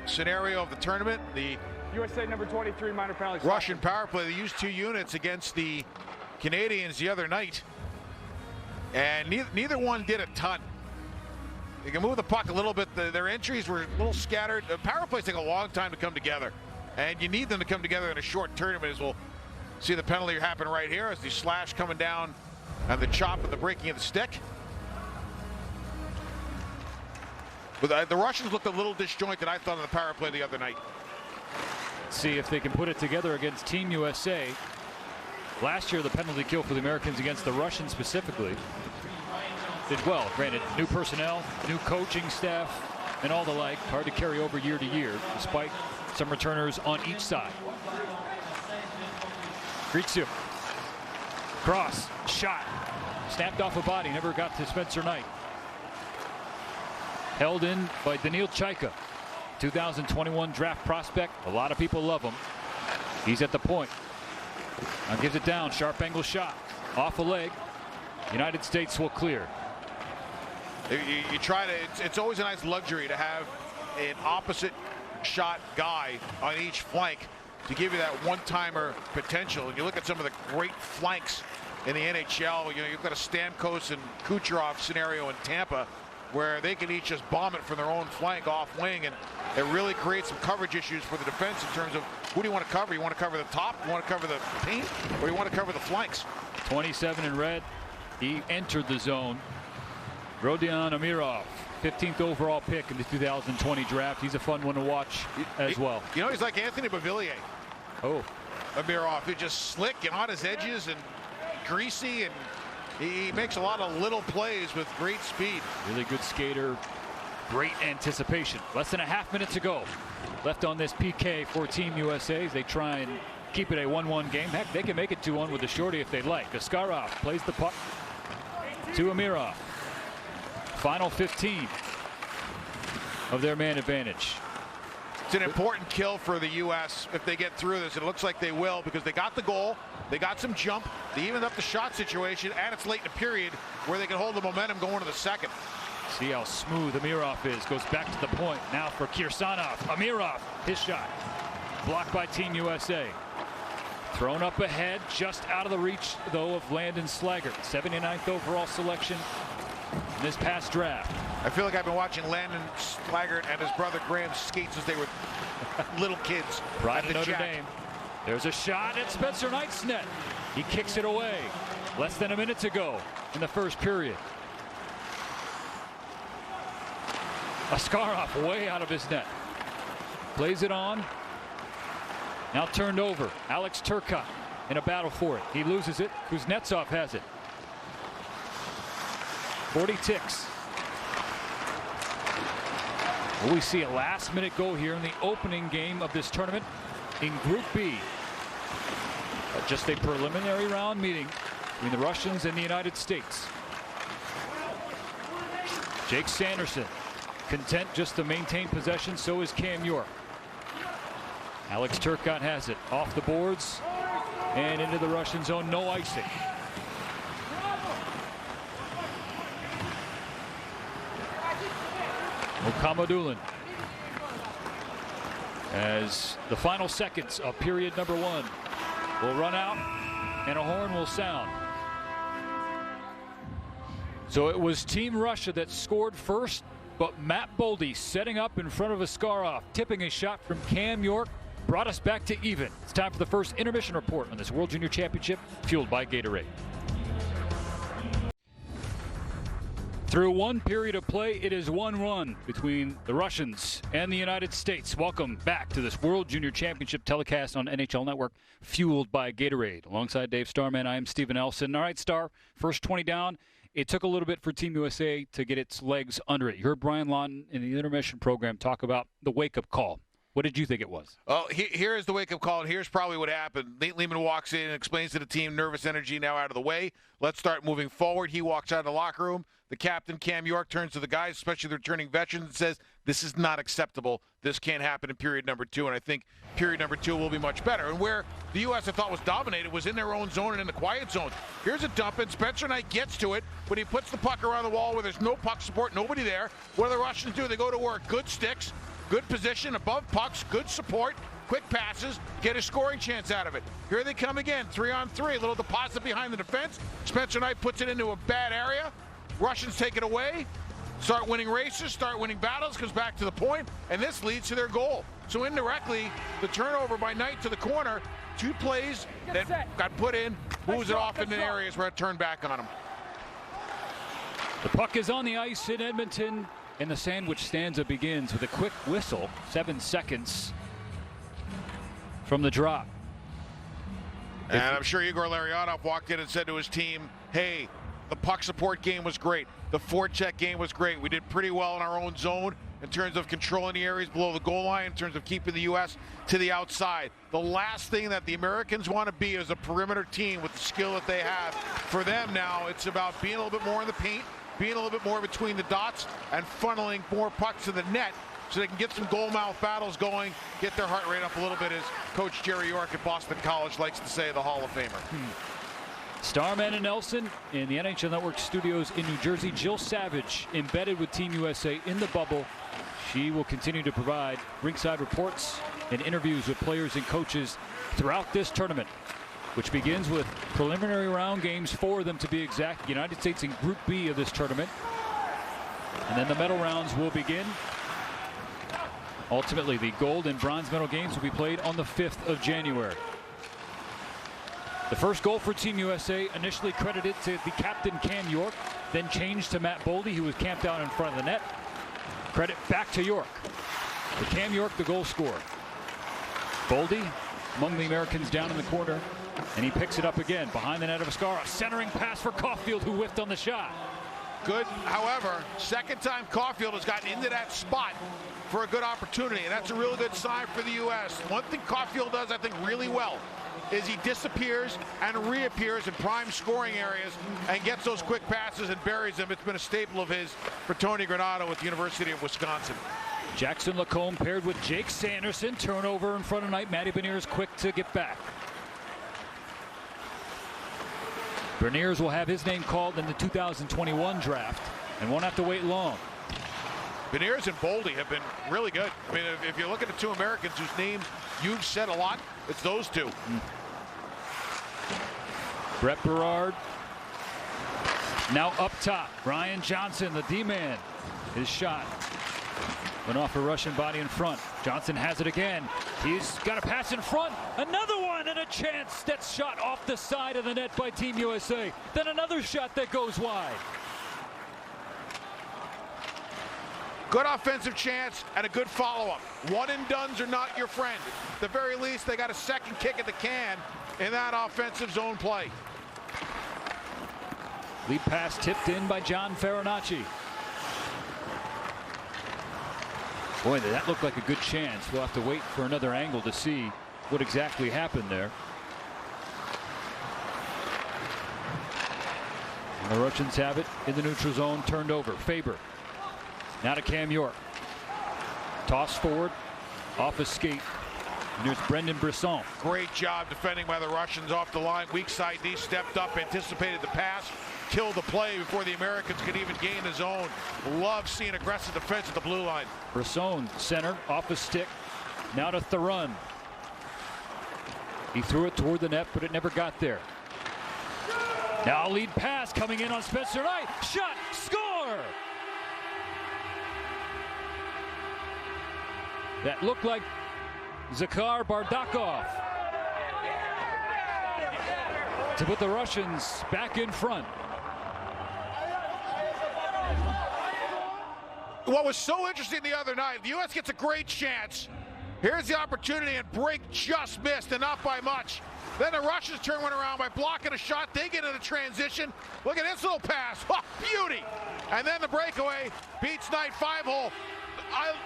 scenario of the tournament. The USA number 23 minor penalty. Russian power play. They used 2 units against the Canadians the other night, and neither one did a ton. They can move the puck a little bit. Their entries were a little scattered. Power plays take a long time to come together, and you need them to come together in a short tournament, as we'll see the penalty happen right here as the slash coming down and the chop and the breaking of the stick. But the Russians looked a little disjointed, I thought, on the power play the other night. See if they can put it together against Team USA. Last year, the penalty kill for the Americans against the Russians specifically did well. Granted, new personnel, new coaching staff, and all the like. Hard to carry over year to year, despite some returners on each side. Gritsu. Cross. Shot. Snapped off a body. Never got to Spencer Knight. Held in by Daniil Chaika. 2021 draft prospect. A lot of people love him. He's at the point. Now gives it down. Sharp angle shot. Off a leg. United States will clear. You try to, it's always a nice luxury to have an opposite shot guy on each flank to give you that one-timer potential. And you look at some of the great flanks in the NHL. You know, you've got a Stamkos and Kucherov scenario in Tampa where they can each just bomb it from their own flank off wing, and it really creates some coverage issues for the defense in terms of who do you want to cover? You want to cover the top, you want to cover the paint, or you want to cover the flanks? 27 in red. He entered the zone. Rodion Amirov, 15th overall pick in the 2020 draft. He's a fun one to watch as well. You know, he's like Anthony Beauvillier. Oh. Amirov, he's just slick and on his edges and greasy, and he makes a lot of little plays with great speed. Really good skater. Great anticipation. Less than a half minute to go left on this PK for Team USA as they try and keep it a 1-1 game. Heck, they can make it 2-1 with the shorty if they'd like. Askarov plays the puck to Amirov. Final 15 of their man advantage. It's an important kill for the U.S. if they get through this. It looks like they will, because they got the goal, they got some jump, they evened up the shot situation, and it's late in the period where they can hold the momentum going to the second. See how smooth Amirov is. Goes back to the point now for Kirsanov. Amirov, his shot. Blocked by Team USA. Thrown up ahead, just out of the reach, though, of Landon Slaggert. 79th overall selection in this past draft. I feel like I've been watching Landon Slaggert and his brother Graham skate since they were little kids. Pride of Notre Dame. There's a shot at Spencer Knight's net. He kicks it away. Less than a minute to go in the first period. Askarov way out of his net. Plays it on. Now turned over. Alex Turcotte in a battle for it. He loses it. Kuznetsov has it. 40 ticks. Will we see a last-minute goal here in the opening game of this tournament in Group B? Just a preliminary round meeting between the Russians and the United States. Jake Sanderson content just to maintain possession. So is Cam York. Alex Turcotte has it off the boards and into the Russian zone. No icing. Okamadulin as the final seconds of period number 1 will run out and a horn will sound. So it was Team Russia that scored first, but Matt Boldy setting up in front of Askarov, tipping a shot from Cam York, brought us back to even. It's time for the first intermission report on this World Junior Championship, fueled by Gatorade. Through one period of play, it is 1-1 between the Russians and the United States. Welcome back to this World Junior Championship telecast on NHL Network, fueled by Gatorade. Alongside Dave Starman, I am Steven Elson. All right, Star, first 20 down. It took a little bit for Team USA to get its legs under it. You heard Brian Lawton in the intermission program talk about the wake-up call. What did you think it was? Oh, here is the wake-up call, and here's probably what happened. Nate Lehman walks in and explains to the team, nervous energy now out of the way. Let's start moving forward. He walks out of the locker room. The captain, Cam York, turns to the guys, especially the returning veterans, and says, this is not acceptable. This can't happen in period number 2, and I think period number 2 will be much better. And where the U.S. I thought was dominated was in their own zone and in the quiet zone. Here's a dump, and Spencer Knight gets to it, but he puts the puck around the wall where there's no puck support, nobody there. What do the Russians do? They go to work. Good sticks. Good position, above pucks, good support, quick passes, get a scoring chance out of it. Here they come again, 3-on-3, a little deposit behind the defense. Spencer Knight puts it into a bad area. Russians take it away, start winning races, start winning battles, comes back to the point, and this leads to their goal. So indirectly, the turnover by Knight to the corner, 2 plays that got put in, moves it off into areas where it turned back on them. The puck is on the ice in Edmonton. And the sandwich stanza begins with a quick whistle, 7 seconds from the drop. And I'm sure Igor Larionov walked in and said to his team, hey, the puck support game was great. The forecheck game was great. We did pretty well in our own zone in terms of controlling the areas below the goal line, in terms of keeping the U.S. to the outside. The last thing that the Americans want to be is a perimeter team with the skill that they have. For them now, it's about being a little bit more in the paint, being a little bit more between the dots, and funneling more pucks to the net so they can get some goal mouth battles going, get their heart rate up a little bit, as Coach Jerry York at Boston College likes to say, the Hall of Famer. Starman and Nelson in the NHL Network studios in New Jersey. Jill Savage embedded with Team USA in the bubble. She will continue to provide ringside reports and interviews with players and coaches throughout this tournament, which begins with preliminary round games, 4 of them to be exact. United States in Group B of this tournament. And then the medal rounds will begin. Ultimately, the gold and bronze medal games will be played on the 5th of January. The first goal for Team USA initially credited to the captain, Cam York, then changed to Matt Boldy, who was camped out in front of the net. Credit back to York. But Cam York, the goal scorer. Boldy among the Americans down in the corner, and he picks it up again behind the net of Ascara. Centering pass for Caulfield, who whiffed on the shot. Good, however, second time Caulfield has gotten into that spot for a good opportunity, and that's a really good sign for the U.S. One thing Caulfield does, I think, really well is he disappears and reappears in prime scoring areas and gets those quick passes and buries them. It's been a staple of his for Tony Granato with the University of Wisconsin. Jackson Lacombe paired with Jake Sanderson. Turnover in front of Knight. Matty Beniers quick to get back. Beniers will have his name called in the 2021 draft and won't have to wait long. Beniers and Boldy have been really good. I mean, if you look at the 2 Americans whose names you've said a lot, it's those 2. Brett Berard now up top. Brian Johnson, the D-man. His shot went off a Russian body in front. Johnson has it again. He's got a pass in front. Another one, and a chance that's shot off the side of the net by Team USA. Then another shot that goes wide. Good offensive chance and a good follow-up. One and dones are not your friend. At the very least, they got a second kick at the can in that offensive zone play. Lead pass tipped in by John Farinacci. Boy, that looked like a good chance. We'll have to wait for another angle to see what exactly happened there. And the Russians have it in the neutral zone, turned over. Faber. Now to Cam York. Toss forward, off his skate. And there's Brendan Brisson. Great job defending by the Russians off the line. Weak side D stepped up, anticipated the pass, killed the play before the Americans could even gain the zone. Love seeing aggressive defense at the blue line. Brisson, center, off his stick. Now to Therun. He threw it toward the net, but it never got there. Now lead pass coming in on Spencer Knight. Shot, score! That looked like Zakhar Bardakov to put the Russians back in front. What was so interesting the other night, the U.S. gets a great chance. Here's the opportunity, and Brink just missed, and not by much. Then the Russians turn one around by blocking a shot. They get into transition. Look at this little pass. Oh, beauty. And then the breakaway beats Knight 5-hole.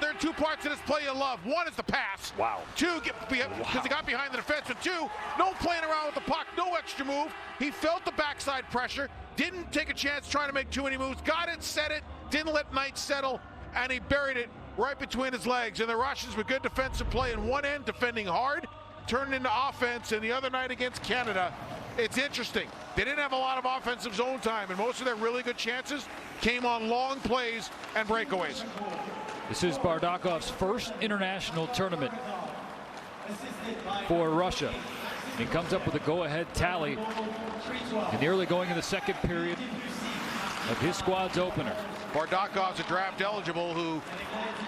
there are two parts of this play you love. One is the pass. Wow. Two, because he got behind the defense. And two, no playing around with the puck, no extra move. He felt the backside pressure, didn't take a chance trying to make too many moves, got it, set it, didn't let Knight settle, and he buried it right between his legs. And the Russians with good defensive play in one end, defending hard, turned into offense. And the other night against Canada, it's interesting. They didn't have a lot of offensive zone time, and most of their really good chances came on long plays and breakaways. This is Bardakov's first international tournament for Russia. He comes up with a go-ahead tally in the early going of the second period of his squad's opener. Bardakov's a draft eligible who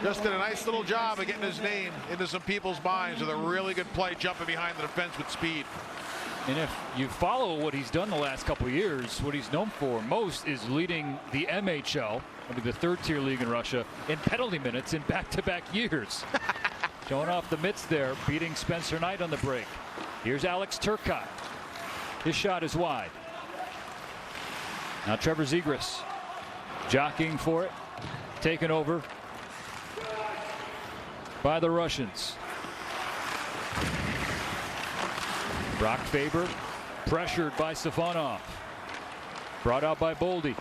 just did a nice little job of getting his name into some people's minds with a really good play jumping behind the defense with speed. And if you follow what he's done the last couple of years, what he's known for most is leading the MHL, the third-tier league in Russia, in penalty minutes in back-to-back years. Showing off the mitts there, beating Spencer Knight on the break. Here's Alex Turcotte. His shot is wide. Now Trevor Zegras jockeying for it, taken over by the Russians. Brock Faber pressured by Safonov. Brought out by Boldy.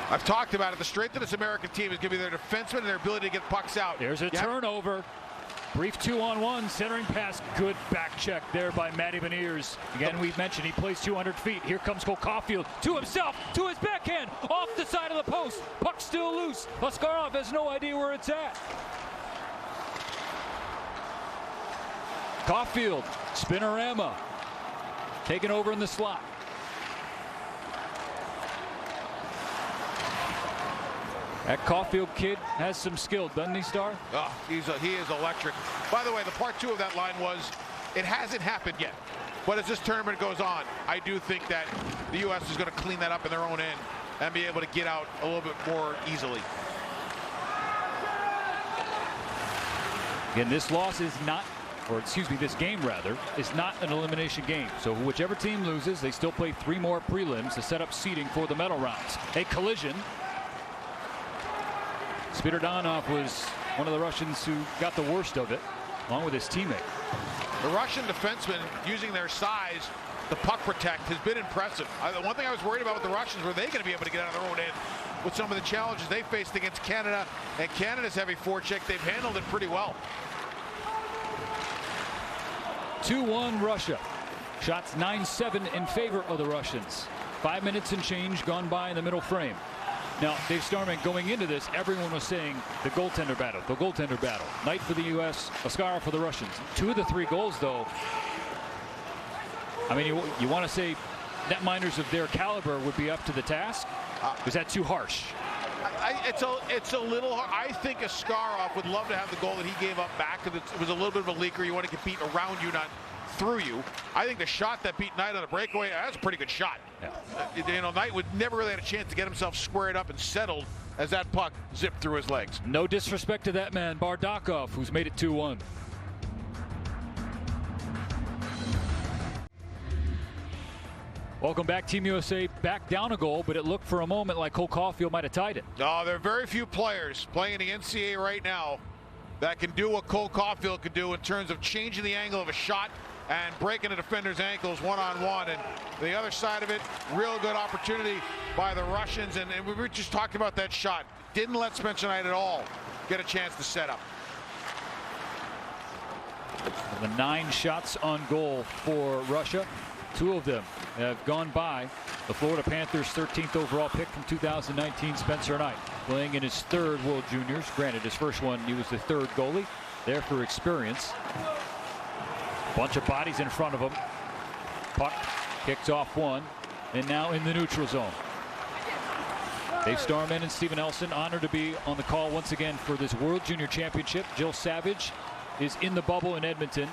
I've talked about it. The strength of this American team is going to be their defensemen and their ability to get pucks out. There's a turnover. Brief 2-on-1 centering pass. Good back check there by Matty Beniers. Again, we've mentioned he plays 200 feet. Here comes Cole Caulfield to himself, to his backhand, off the side of the post. Puck still loose. Askarov has no idea where it's at. Caulfield, spinorama, taken over in the slot. That Caulfield kid has some skill, doesn't he, Star? Oh, he is electric. By the way, the part 2 of that line was, it hasn't happened yet. But as this tournament goes on, I do think that the U.S. is going to clean that up in their own end and be able to get out a little bit more easily. Again, this loss is not, or excuse me, this game rather, is not an elimination game. So whichever team loses, they still play 3 more prelims to set up seeding for the medal rounds. A collision. Spiridonov was one of the Russians who got the worst of it, along with his teammate. The Russian defensemen, using their size to puck protect, has been impressive. The one thing I was worried about with the Russians, were they going to be able to get out of their own end with some of the challenges they faced against Canada, and Canada's heavy forecheck, they've handled it pretty well. 2-1 Russia. Shots 9-7 in favor of the Russians. 5 minutes and change gone by in the middle frame. Now, Dave Starman, going into this, everyone was saying the goaltender battle, the goaltender battle. Knight for the U.S., Askarov for the Russians. 2 of the 3 goals, though, I mean, you want to say netminders of their caliber would be up to the task? Was that too harsh? It's a little hard. I think Askarov would love to have the goal that he gave up back, because it was a little bit of a leaker. You want to compete around you, not through you. I think the shot that beat Knight on a breakaway, that's a pretty good shot. Yeah. You know, Knight would never really had a chance to get himself squared up and settled as that puck zipped through his legs. No disrespect to that man, Bardakov, who's made it 2-1. Welcome back, Team USA. Back down a goal, but it looked for a moment like Cole Caulfield might have tied it. No, there are very few players playing in the NCAA right now that can do what Cole Caulfield could do in terms of changing the angle of a shot and breaking a defender's ankles one-on-one. And the other side of it, real good opportunity by the Russians. And we were just talking about that shot. Didn't let Spencer Knight at all get a chance to set up. The 9 shots on goal for Russia. 2 of them have gone by the Florida Panthers' 13th overall pick from 2019, Spencer Knight, playing in his 3rd World Juniors. Granted, his first one, he was the 3rd goalie. There for experience. Bunch of bodies in front of him. Puck kicks off one, and now in the neutral zone. Dave Starman and Stephen Elson honored to be on the call once again for this World Junior Championship. Jill Savage is in the bubble in Edmonton,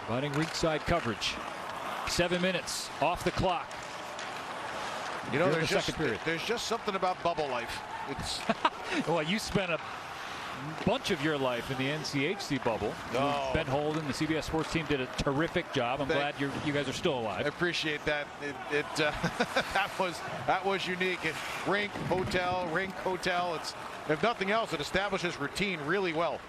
providing ringside coverage. 7 minutes off the clock. You know, there's just something about bubble life. It's well, you spent a bunch of your life in the NCHC bubble. Oh. Ben Holden, the CBS Sports team, did a terrific job. I'm glad you guys are still alive. I appreciate that. That was unique. Rink hotel. It's, if nothing else, it establishes routine really well.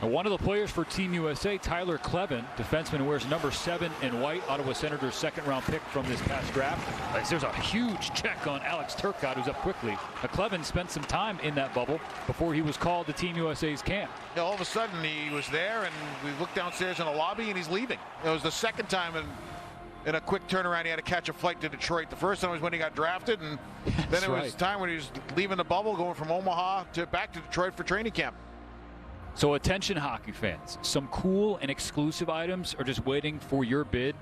And one of the players for Team USA, Tyler Clevin, defenseman who wears number 7 in white, Ottawa Senators' second-round pick from this past draft. There's a huge check on Alex Turcotte, who's up quickly. Clevin spent some time in that bubble before he was called to Team USA's camp. All of a sudden, he was there, and we looked downstairs in the lobby, and he's leaving. It was the second time in a quick turnaround he had to catch a flight to Detroit. The first time was when he got drafted, and then it was time when he was leaving the bubble, going from Omaha back to Detroit for training camp. So attention hockey fans, some cool and exclusive items are just waiting for your bid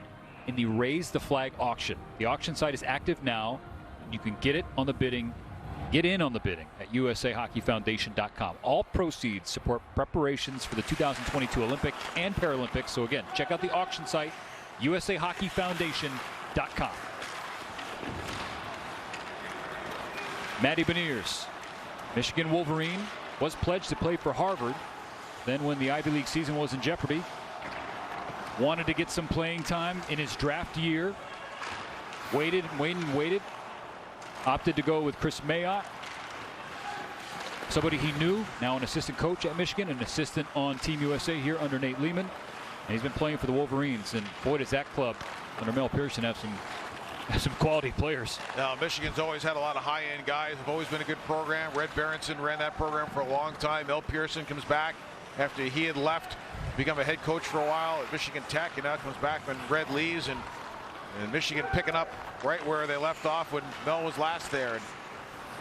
in the Raise the Flag auction. The auction site is active now. You can get it on the bidding, get in on the bidding at usahockeyfoundation.com. All proceeds support preparations for the 2022 Olympic and Paralympics. So again, check out the auction site, usahockeyfoundation.com. Matty Beniers, Michigan Wolverine, was pledged to play for Harvard. Then when the Ivy League season was in jeopardy, wanted to get some playing time in his draft year. Waited and waited and waited. Opted to go with Chris Mayotte, somebody he knew, now an assistant coach at Michigan, an assistant on Team USA here under Nate Lehman. And he's been playing for the Wolverines. And boy, does that club under Mel Pearson have some quality players. Now, Michigan's always had a lot of high-end guys. Have always been a good program. Red Berenson ran that program for a long time. Mel Pearson comes back after he had left, become a head coach for a while at Michigan Tech, and now comes back when Red leaves, and Michigan picking up right where they left off when Mel was last there. And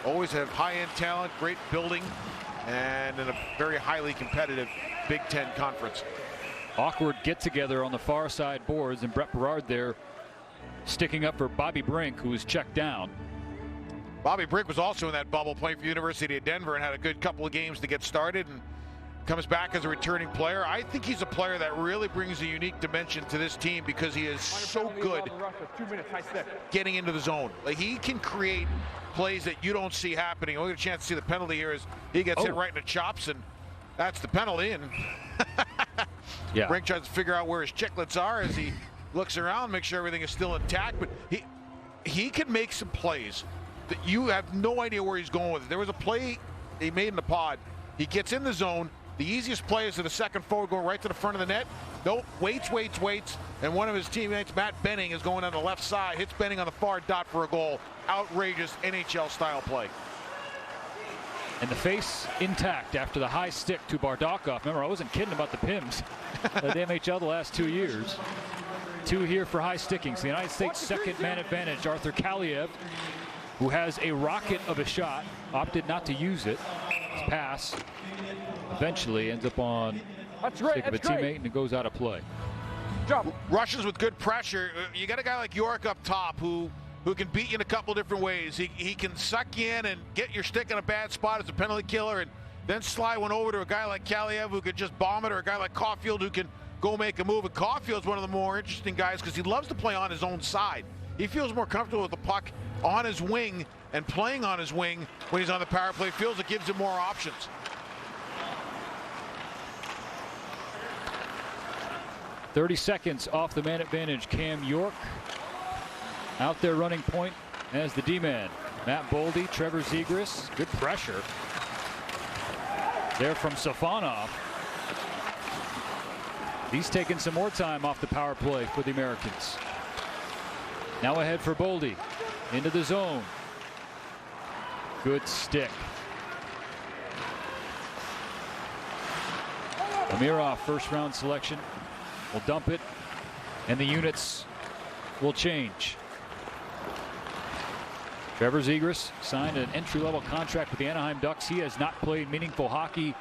always have high-end talent, great building, and in a very highly competitive Big Ten conference. Awkward get-together on the far side boards, and Brett Berard there sticking up for Bobby Brink, who was checked down. Bobby Brink was also in that bubble, playing for the University of Denver, and had a good couple of games to get started, and comes back as a returning player. I think he's a player that really brings a unique dimension to this team because he is so good getting into the zone. Like, he can create plays that you don't see happening. Only get a chance to see the penalty here is he gets hit right in the chops, and that's the penalty. And yeah, Brink tries to figure out where his chicklets are as he looks around, make sure everything is still intact. But he can make some plays that you have no idea where he's going with it. There was a play he made in the pod. He gets in the zone. The easiest play is to the second forward, going right to the front of the net. Nope, waits. And one of his teammates, Matt Benning, is going on the left side, hits Benning on the far dot for a goal. Outrageous NHL-style play. And the face intact after the high stick to Bardakov. Remember, I wasn't kidding about the PIMs at the MHL the last 2 years. 2 here for high stickings. The United States second man advantage, Arthur Kaliev, who has a rocket of a shot, opted not to use it. His pass eventually ends up on stick of a teammate, and it goes out of play. Jump. Russians with good pressure. You got a guy like York up top who can beat you in a couple different ways. He can suck you in and get your stick in a bad spot as a penalty killer, and then slide one over to a guy like Kaliev who could just bomb it, or a guy like Caulfield who can go make a move. And Caulfield's one of the more interesting guys because he loves to play on his own side. He feels more comfortable with the puck on his wing and playing on his wing when he's on the power play. Feels it gives him more options. .30 seconds off the man advantage. Cam York out there running point as the D-man. Matt Boldy, Trevor Zegras, good pressure there from Safonov. He's taking some more time off the power play for the Americans. Now ahead for Boldy, into the zone. Good stick. Amirov, first round selection, will dump it, and the units will change. Trevor Zegras signed an entry-level contract with the Anaheim Ducks. He has not played meaningful hockey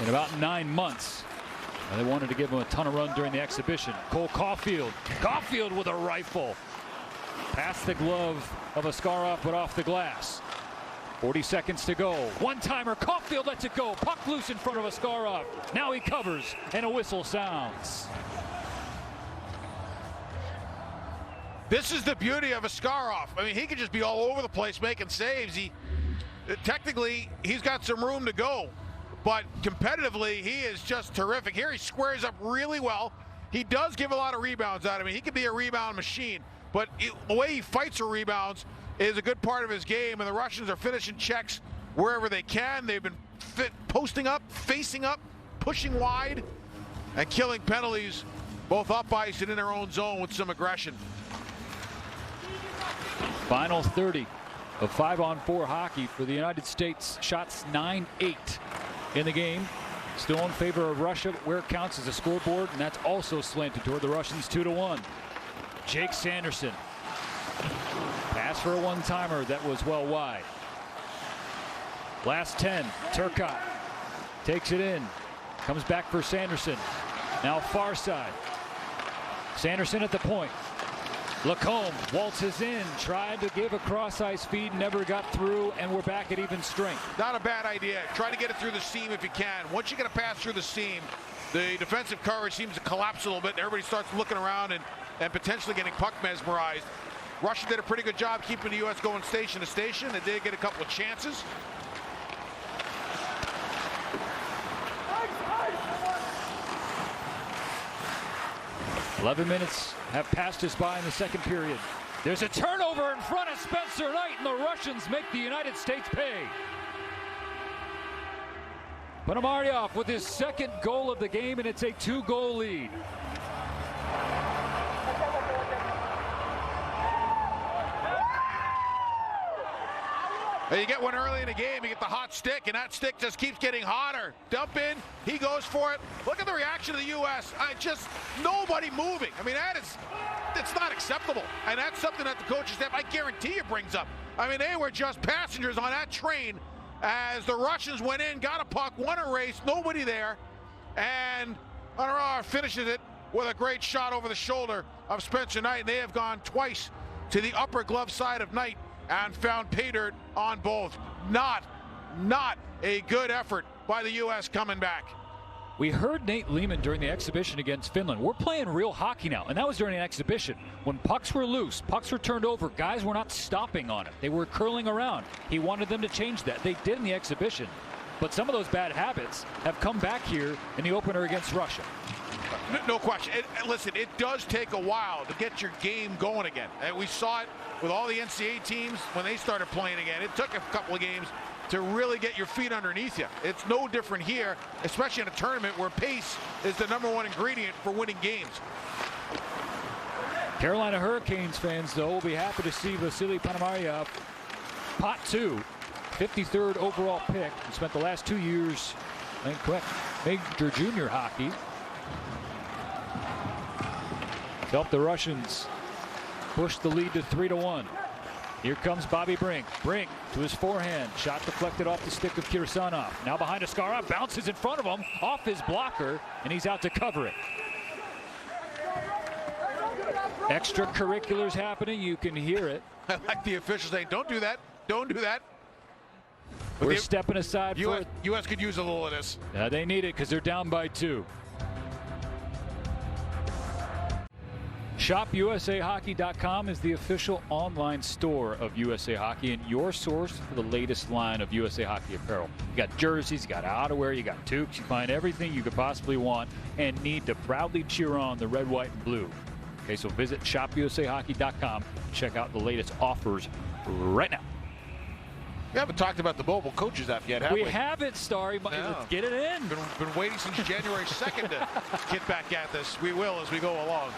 in about 9 months. And they wanted to give him a ton of run during the exhibition. Cole Caulfield. Caulfield with a rifle. Past the glove of Askarov, but off the glass. 40 seconds to go. One-timer. Caulfield lets it go. Puck loose in front of Askarov. Now he covers, and a whistle sounds. This is the beauty of Askarov. I mean, he could just be all over the place making saves. Technically, he's got some room to go. but competitively, he is just terrific. Here he squares up really well. He does give a lot of rebounds out of him. He can be a rebound machine, but the way he fights for rebounds is a good part of his game, and the Russians are finishing checks wherever they can. They've been posting up, facing up, pushing wide, and killing penalties both up ice and in their own zone with some aggression. Final 30 of 5-on-4 hockey for the United States. Shots 9-8 in the game. Still in favor of Russia, but where it counts is a scoreboard, and that's also slanted toward the Russians 2-1. Jake Sanderson. Pass for a one-timer that was well wide. Last 10, Turcotte takes it in. Comes back for Sanderson. Now far side. Sanderson at the point. Lacombe waltzes in, tried to give a cross-ice feed, never got through, and we're back at even strength. Not a bad idea. Try to get it through the seam if you can. Once you get a pass through the seam, the defensive coverage seems to collapse a little bit, and everybody starts looking around and potentially getting puck mesmerized. Russia did a pretty good job keeping the U.S. going station to station. They did get a couple of chances. "11 minutes have passed us by in the second period. There's a turnover in front of Spencer Knight, and the Russians make the United States pay. Ponomaryov with his second goal of the game, and it's a 2-goal lead. You get one early in the game, you get the hot stick, and that stick just keeps getting hotter. Dump in, he goes for it. Look at the reaction of the U.S. Just nobody moving. I mean, it's not acceptable. And that's something that the coaching staff, I guarantee you, brings up. I mean, they were just passengers on that train as the Russians went in, got a puck, won a race, nobody there. And Ponomaryov finishes it with a great shot over the shoulder of Spencer Knight. And they have gone twice to the upper glove side of Knight and found pay dirt on both. Not a good effort by the U.S. coming back. We heard Nate Lehman during the exhibition against Finland. We're playing real hockey now, and that was during an exhibition. When pucks were loose, pucks were turned over, guys were not stopping on it. They were curling around. He wanted them to change that. They did in the exhibition. But some of those bad habits have come back here in the opener against Russia. No question. Listen, it does take a while to get your game going again. And we saw it with all the NCAA teams when they started playing again. It took a couple of games to really get your feet underneath you. It's no different here, especially in a tournament where pace is the #1 ingredient for winning games. Carolina Hurricanes fans, though, will be happy to see Vasily Ponomaryov, pot 2, 53rd overall pick. He spent the last 2 years in major junior hockey. Helped the Russians push the lead to 3-1. Here comes Bobby Brink. Brink to his forehand. Shot deflected off the stick of Kirsanov. Now behind Askarov. Bounces in front of him. Off his blocker. And he's out to cover it. Extracurriculars happening. You can hear it. I like the officials saying, don't do that. Don't do that. We're stepping aside for it. U.S. could use a little of this. They need it because they're down by 2. ShopUSAHockey.com is the official online store of USA Hockey and your source for the latest line of USA Hockey apparel. You got jerseys, you got outerwear, you got toques. You find everything you could possibly want and need to proudly cheer on the red, white, and blue. Okay, so visit ShopUSAHockey.com. Check out the latest offers right now. We haven't talked about the mobile coaches app yet, have we? We haven't, Starry. No. Let's get it in. Been waiting since January 2nd to get back at this. We will as we go along.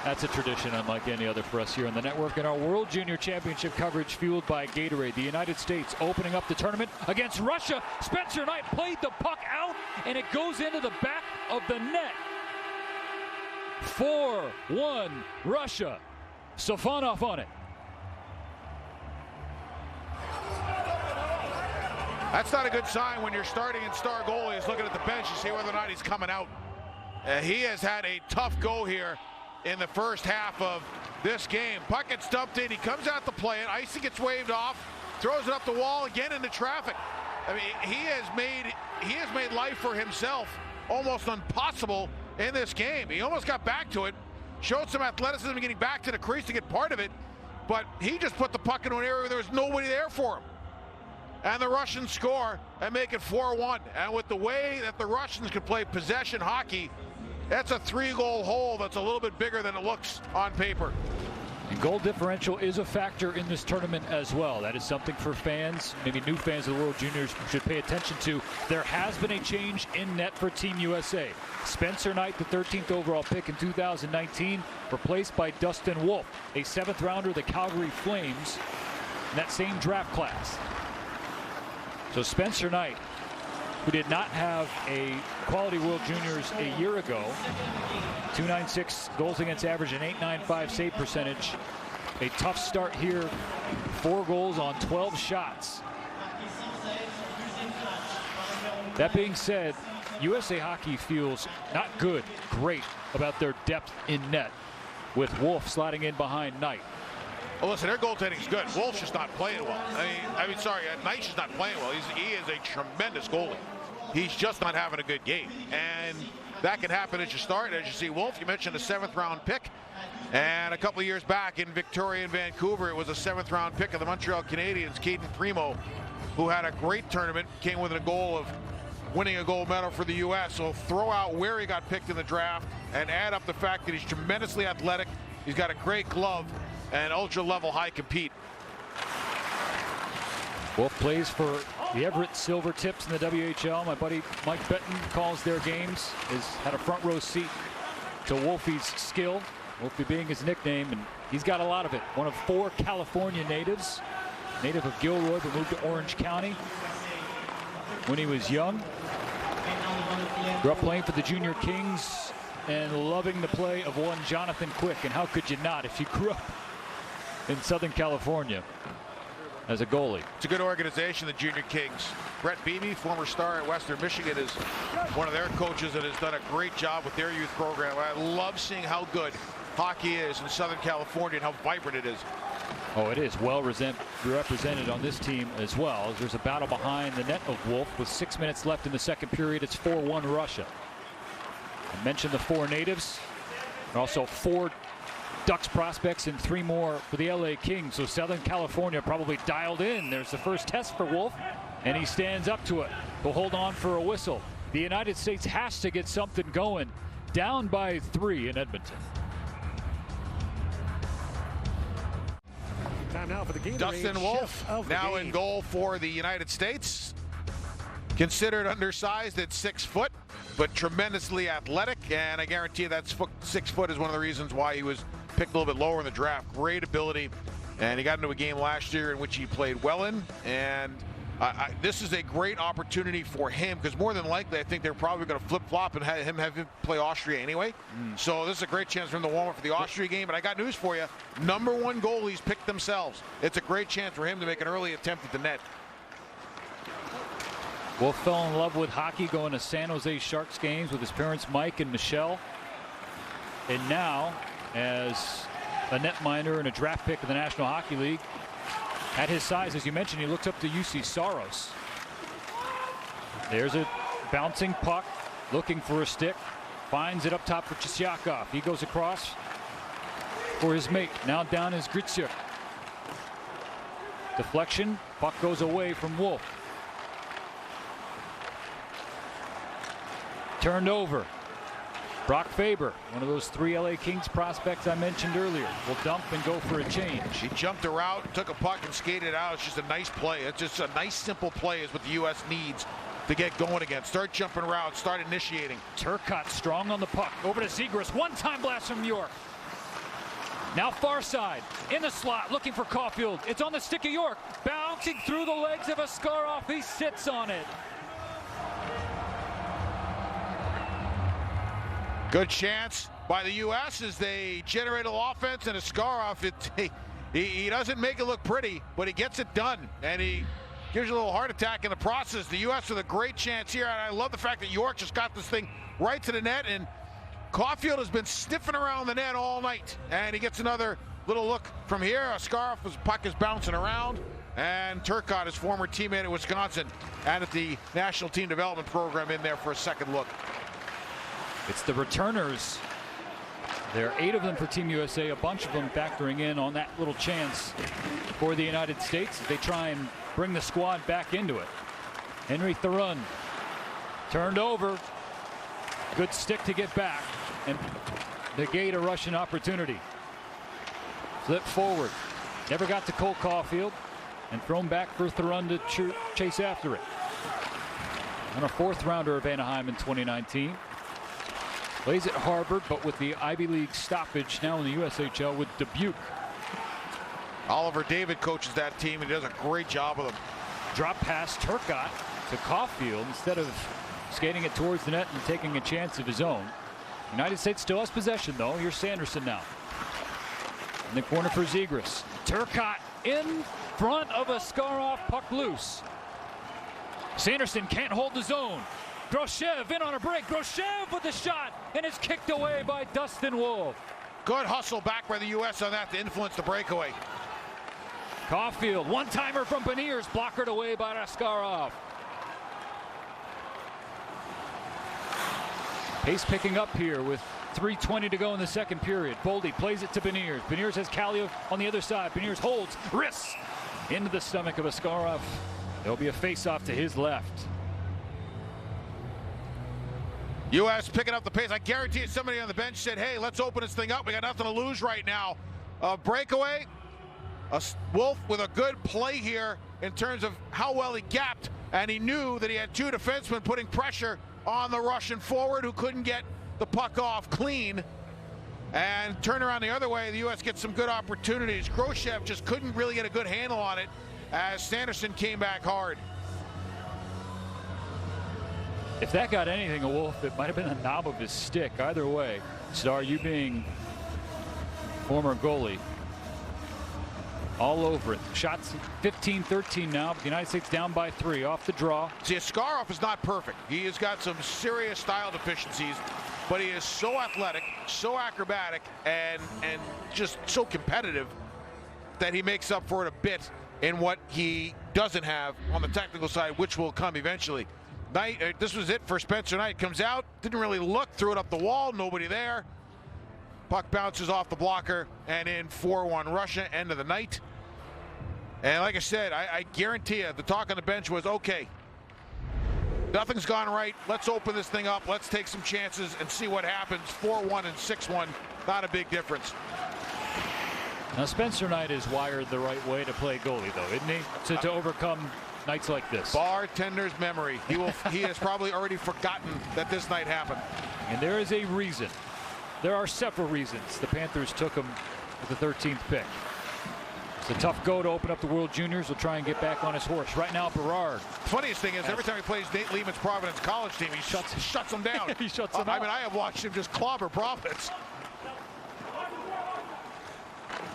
That's a tradition unlike any other for us here on the network. In our World Junior Championship coverage fueled by Gatorade, the United States opening up the tournament against Russia. Spencer Knight played the puck out, and it goes into the back of the net. 4-1 Russia. Safonov on it. That's not a good sign when your starting and star goalie is looking at the bench to see whether or not he's coming out. He has had a tough go here in the first half of this game. Puck gets dumped in. He comes out to play it. Icing gets waved off. Throws it up the wall again into traffic. I mean, he has made life for himself almost impossible in this game. He almost got back to it. Showed some athleticism getting back to the crease to get part of it. But he just put the puck into an area where there was nobody there for him. and the Russians score and make it 4-1. And with the way that the Russians can play possession hockey, that's a 3-goal hole that's a little bit bigger than it looks on paper. And goal differential is a factor in this tournament as well. That is something for fans, maybe new fans of the World Juniors, should pay attention to. There has been a change in net for Team USA. Spencer Knight, the 13th overall pick in 2019, replaced by Dustin Wolf, a 7th rounder of the Calgary Flames in that same draft class. So Spencer Knight, who did not have a quality World Juniors a year ago, 296 goals against average and 895 save percentage. A tough start here, 4 goals on 12 shots. That being said, USA Hockey feels not good, great about their depth in net, with Wolf sliding in behind Knight. Well, listen, their goaltending's good. Wolf's just not playing well. Knight's just not playing well. He is a tremendous goalie. He's just not having a good game. And that can happen as you start. As you see, Wolf, you mentioned a 7th round pick. And a couple of years back in Victoria and Vancouver, it was a 7th round pick of the Montreal Canadiens, Caden Primo, who had a great tournament, came within a goal of winning a gold medal for the U.S. So throw out where he got picked in the draft and add up the fact that he's tremendously athletic. He's got a great glove and ultra-level high compete. Wolf plays for the Everett Silvertips in the WHL. My buddy Mike Benton calls their games. Has had a front row seat to Wolfie's skill, Wolfie being his nickname, and he's got a lot of it. One of 4 California natives, native of Gilroy, but moved to Orange County when he was young. Grew up playing for the Junior Kings and loving the play of one Jonathan Quick. And how could you not if you grew up in Southern California as a goalie? It's a good organization, the Junior Kings. Brett Beebe, former star at Western Michigan, is one of their coaches that has done a great job with their youth program. I love seeing how good hockey is in Southern California and how vibrant it is. Oh, it is well represented on this team as well. As there's a battle behind the net of Wolf with 6 minutes left in the second period. It's 4-1 Russia. I mentioned the 4 natives. And also 4 Ducks prospects and 3 more for the LA Kings. So Southern California probably dialed in. There's the first test for Wolf, and he stands up to it. He'll hold on for a whistle. The United States has to get something going. Down by 3 in Edmonton. Time now for the game. Dustin Wolf now in goal for the United States. Considered undersized at 6 foot, but tremendously athletic. And I guarantee you that's 6 foot is one of the reasons why he was picked a little bit lower in the draft. Great ability. And he got into a game last year in which he played well in. And this is a great opportunity for him because more than likely I think they're probably going to flip-flop and have him play Austria anyway. So this is a great chance for him to warm up for the Austria game. But I got news for you. #1 goalies pick themselves. It's a great chance for him to make an early attempt at the net. Wolf fell in love with hockey going to San Jose Sharks games with his parents Mike and Michelle. And now, as a netminder and a draft pick of the National Hockey League, at his size, as you mentioned, he looks up to UC Saros. There's a bouncing puck, looking for a stick, finds it up top for Chisyakov. He goes across for his mate. Now down is Gritsuk. Deflection, puck goes away from Wolf. Turned over. Brock Faber, one of those 3 LA Kings prospects I mentioned earlier, will dump and go for a change. He jumped a route, took a puck and skated out. It's just a nice play. It's just a nice simple play is what the U.S. needs to get going again. Start jumping routes, start initiating. Turcotte strong on the puck. Over to Zegras. One-time blast from York. Now far side. In the slot. Looking for Caulfield. It's on the stick of York. Bouncing through the legs of Askarov. He sits on it. Good chance by the U.S. as they generate a little offense, and Askarov, he doesn't make it look pretty, but he gets it done, and he gives you a little heart attack in the process. The U.S. with a great chance here, and I love the fact that York just got this thing right to the net, and Caulfield has been sniffing around the net all night, and he gets another little look from here. Askarov, puck is bouncing around, and Turcotte, his former teammate at Wisconsin, and at the National Team Development Program, in there for a second look. It's the returners. There are 8 of them for Team USA, a bunch of them factoring in on that little chance for the United States. They try and bring the squad back into it. Henry Thrun turned over. Good stick to get back and negate a Russian opportunity. Flip forward. Never got to Cole Caulfield, and thrown back for Thrun to chase after it. And a 4th rounder of Anaheim in 2019. Plays at Harvard, but with the Ivy League stoppage now in the USHL with Dubuque. Oliver David coaches that team, and he does a great job with them. Drop pass Turcotte to Caulfield instead of skating it towards the net and taking a chance of his own. United States still has possession, though. Here's Sanderson now. In the corner for Zegras. Turcotte in front of Askarov, puck loose. Sanderson can't hold the zone. Groshev in on a break. Groshev with the shot, and it's kicked away by Dustin Wolf. Good hustle back by the U.S. on that to influence the breakaway. Caulfield, one-timer from Beniers, blockered away by Askarov. Pace picking up here with 3:20 to go in the second period. Boldy plays it to Beniers. Beniers has Kaliyev on the other side. Beniers holds, wrists into the stomach of Askarov. There'll be a face-off to his left. U.S. picking up the pace. I guarantee you somebody on the bench said, hey, let's open this thing up. We got nothing to lose right now. Breakaway. Wolf with a good play here in terms of how well he gapped, and he knew that he had 2 defensemen putting pressure on the Russian forward who couldn't get the puck off clean. And turn around the other way, the U.S. gets some good opportunities. Groshev just couldn't really get a good handle on it as Sanderson came back hard. If that got anything of Wolf, it might have been the knob of his stick. Either way, Star, you being former goalie, all over it. Shots 15-13 now, but the United States down by 3 off the draw. See, Askarov is not perfect. He has got some serious style deficiencies, but he is so athletic, so acrobatic, and just so competitive that he makes up for it a bit in what he doesn't have on the technical side, which will come eventually. This was it for Spencer Knight. Comes out, didn't really look, threw it up the wall, nobody there. Puck bounces off the blocker and in 4-1 Russia, end of the night. And like I said, I guarantee you the talk on the bench was, okay, nothing's gone right. Let's open this thing up. Let's take some chances and see what happens. 4-1 and 6-1, not a big difference. Now Spencer Knight is wired the right way to play goalie, though, isn't he? To overcome nights like this. Bartender's memory. He has probably already forgotten that this night happened. And there is a reason. There are several reasons the Panthers took him with the 13th pick. It's a tough go to open up the World Juniors. He'll try and get back on his horse. Right now, Berard. The funniest thing is every time he plays Nate Lehman's Providence college team, he shuts them down. He shuts them out. I mean, I have watched him just clobber Providence.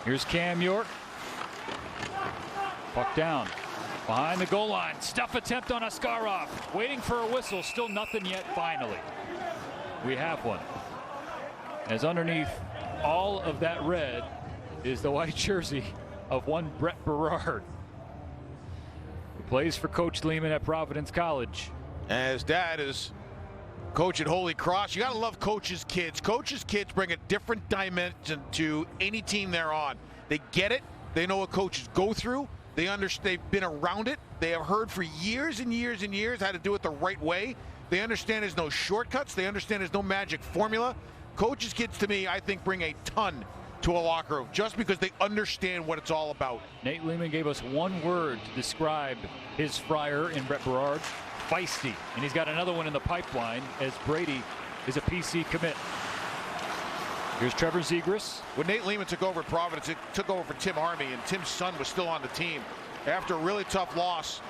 Here's Cam York. Puck down. Behind the goal line. Stuff attempt on Askarov. Waiting for a whistle. Still nothing yet, finally. We have one. As underneath all of that red is the white jersey of one Brett Berard, who plays for Coach Lehman at Providence College. As dad is coach at Holy Cross. You got to love coaches' kids. Coaches' kids bring a different dimension to any team they're on. They get it. They know what coaches go through. They understand. They've been around it. They have heard for years and years and years how to do it the right way. They understand there's no shortcuts. They understand there's no magic formula. Coaches' kids, to me, I think bring a ton to a locker room just because they understand what it's all about. Nate Lehman gave us one word to describe his Friar in Brett Berard: feisty. And he's got another one in the pipeline as Brady is a PC commit. Here's Trevor Zegras. When Nate Lehman took over at Providence, it took over for Tim Army, and Tim's son was still on the team. After a really tough loss,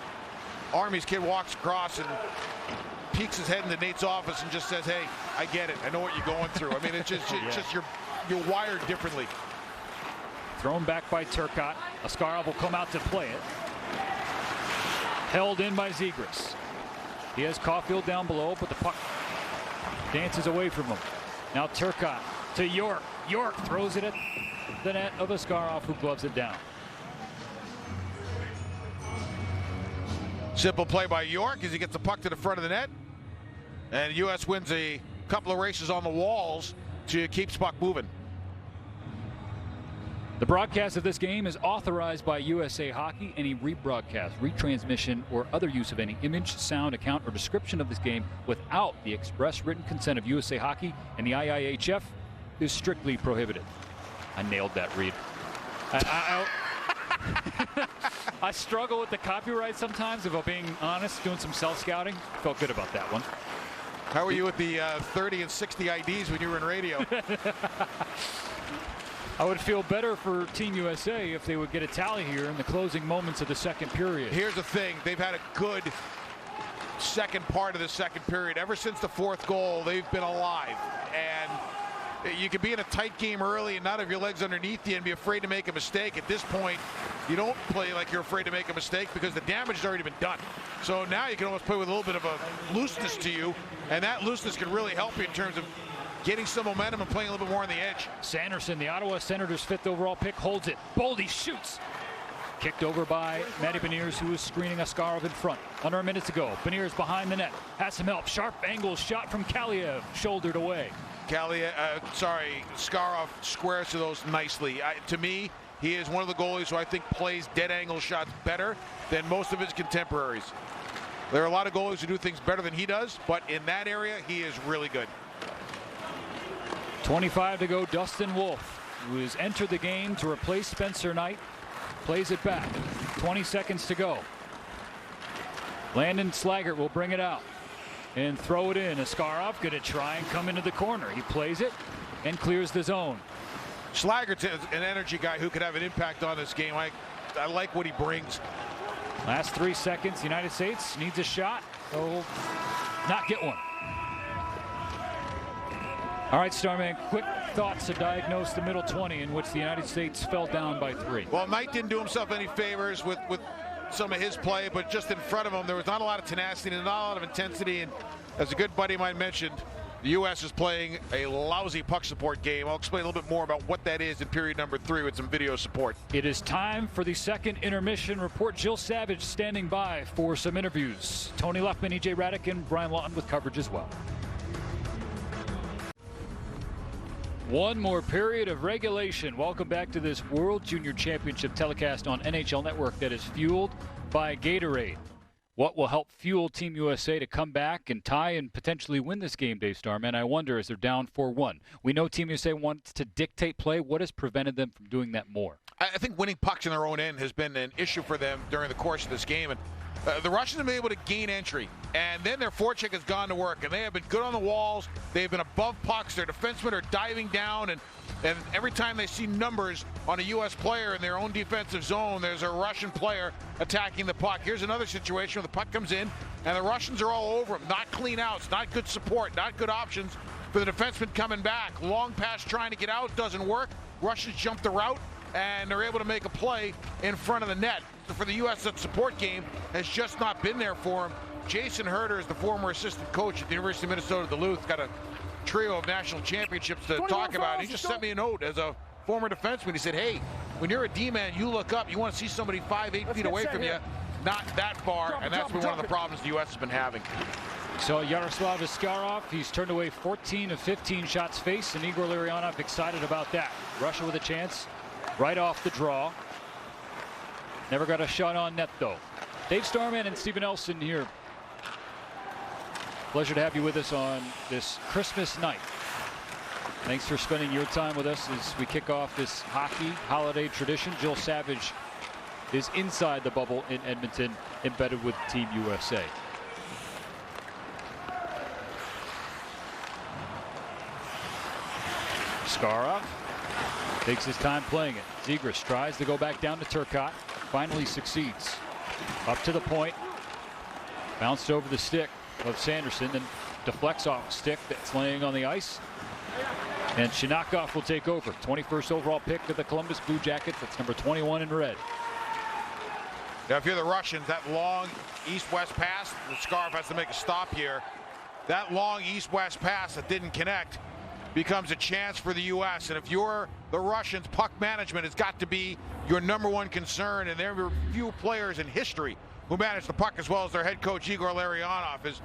Army's kid walks across and peeks his head into Nate's office and just says, hey, I get it. I know what you're going through. I mean, it's just you're wired differently. Thrown back by Turcotte. Askarov will come out to play it. Held in by Zegras. He has Caulfield down below, but the puck dances away from him. Now Turcotte to York. York throws it at the net of Askarov, who gloves it down. Simple play by York as he gets the puck to the front of the net. And U.S. wins a couple of races on the walls to keep puck moving. The broadcast of this game is authorized by USA Hockey. Any rebroadcast, retransmission, or other use of any image, sound, account, or description of this game without the express written consent of USA Hockey and the IIHF is strictly prohibited. I nailed that, Reed. I struggle with the copyright sometimes, if I'm being honest, doing some self-scouting. Felt good about that one. How were you with the 30 and 60 IDs when you were in radio? I would feel better for Team USA if they would get a tally here in the closing moments of the second period. Here's the thing. They've had a good second part of the second period. Ever since the fourth goal, they've been alive. And you can be in a tight game early and not have your legs underneath you and be afraid to make a mistake. At this point, you don't play like you're afraid to make a mistake because the damage has already been done. So now you can almost play with a little bit of a looseness to you, and that looseness can really help you in terms of getting some momentum and playing a little bit more on the edge. Sanderson, the Ottawa Senators' 5th overall pick, holds it. Boldy shoots. Kicked over by Matty Beniers, who was screening Askarov in front. Under a minute to go. Beniers behind the net. Has some help. Sharp angle shot from Kaliev. Shouldered away. Askarov squares to those nicely. To me, he is one of the goalies who I think plays dead angle shots better than most of his contemporaries. There are a lot of goalies who do things better than he does, but in that area, he is really good. 25 to go. Dustin Wolf, who has entered the game to replace Spencer Knight, plays it back. 20 seconds to go. Landon Slaggert will bring it out and throw it in. Askarov going to try and come into the corner. He plays it and clears the zone. Slaggert's an energy guy who could have an impact on this game. I like what he brings. Last 3 seconds. The United States needs a shot. Oh, not get one. All right, Starman, quick thoughts to diagnose the middle 20 in which the United States fell down by 3. Well, Knight didn't do himself any favors with some of his play, but just in front of him, there was not a lot of tenacity and not a lot of intensity. And as a good buddy of mine mentioned, the U.S. is playing a lousy puck support game. I'll explain a little bit more about what that is in period number 3 with some video support. It is time for the second intermission report. Jill Savage standing by for some interviews. Tony Luckman, EJ Raddick, and Brian Lawton with coverage as well. One more period of regulation. Welcome back to this World Junior Championship telecast on NHL Network that is fueled by Gatorade. What will help fuel Team USA to come back and tie and potentially win this game, Dave Starman? I wonder, as they're down 4-1. We know Team USA wants to dictate play. What has prevented them from doing that more? I think winning pucks in their own end has been an issue for them during the course of this game. And the Russians have been able to gain entry, and then their forecheck has gone to work, and they have been good on the walls. They've been above pucks. Their defensemen are diving down, and every time they see numbers on a U.S. player in their own defensive zone, there's a Russian player attacking the puck. Here's another situation where the puck comes in, and the Russians are all over them. Not clean outs, not good support, not good options for the defenseman coming back. Long pass trying to get out, doesn't work. Russians jump the route, and they're able to make a play in front of the net. For the U.S., that support game has just not been there for him. Jason Herter is the former assistant coach at the University of Minnesota Duluth. Got a trio of national championships to talk about. He just sent me a note as a former defenseman. He said, hey, when you're a D-man, you look up. You want to see somebody 5-8 feet away from you, not that far. And that's been one of the problems the U.S. has been having. So Yaroslav Askarov, he's turned away 14 of 15 shots faced, and Igor Larionov excited about that. Russia with a chance right off the draw. Never got a shot on net, though. Dave Starman and Stephen Elson here. Pleasure to have you with us on this Christmas night. Thanks for spending your time with us as we kick off this hockey holiday tradition. Jill Savage is inside the bubble in Edmonton, embedded with Team USA. Askarov takes his time playing it. Zegras tries to go back down to Turcotte. Finally succeeds. Up to the point. Bounced over the stick of Sanderson and deflects off a stick that's laying on the ice. And Shinakov will take over. 21st overall pick of the Columbus Blue Jackets. That's number 21 in red. Now, if you're the Russians, that long east-west pass, Askarov has to make a stop here. That long east-west pass that didn't connect becomes a chance for the U.S. And if you're the Russians, puck management has got to be your #1 concern. And there are few players in history who manage the puck as well as their head coach Igor Larionov. As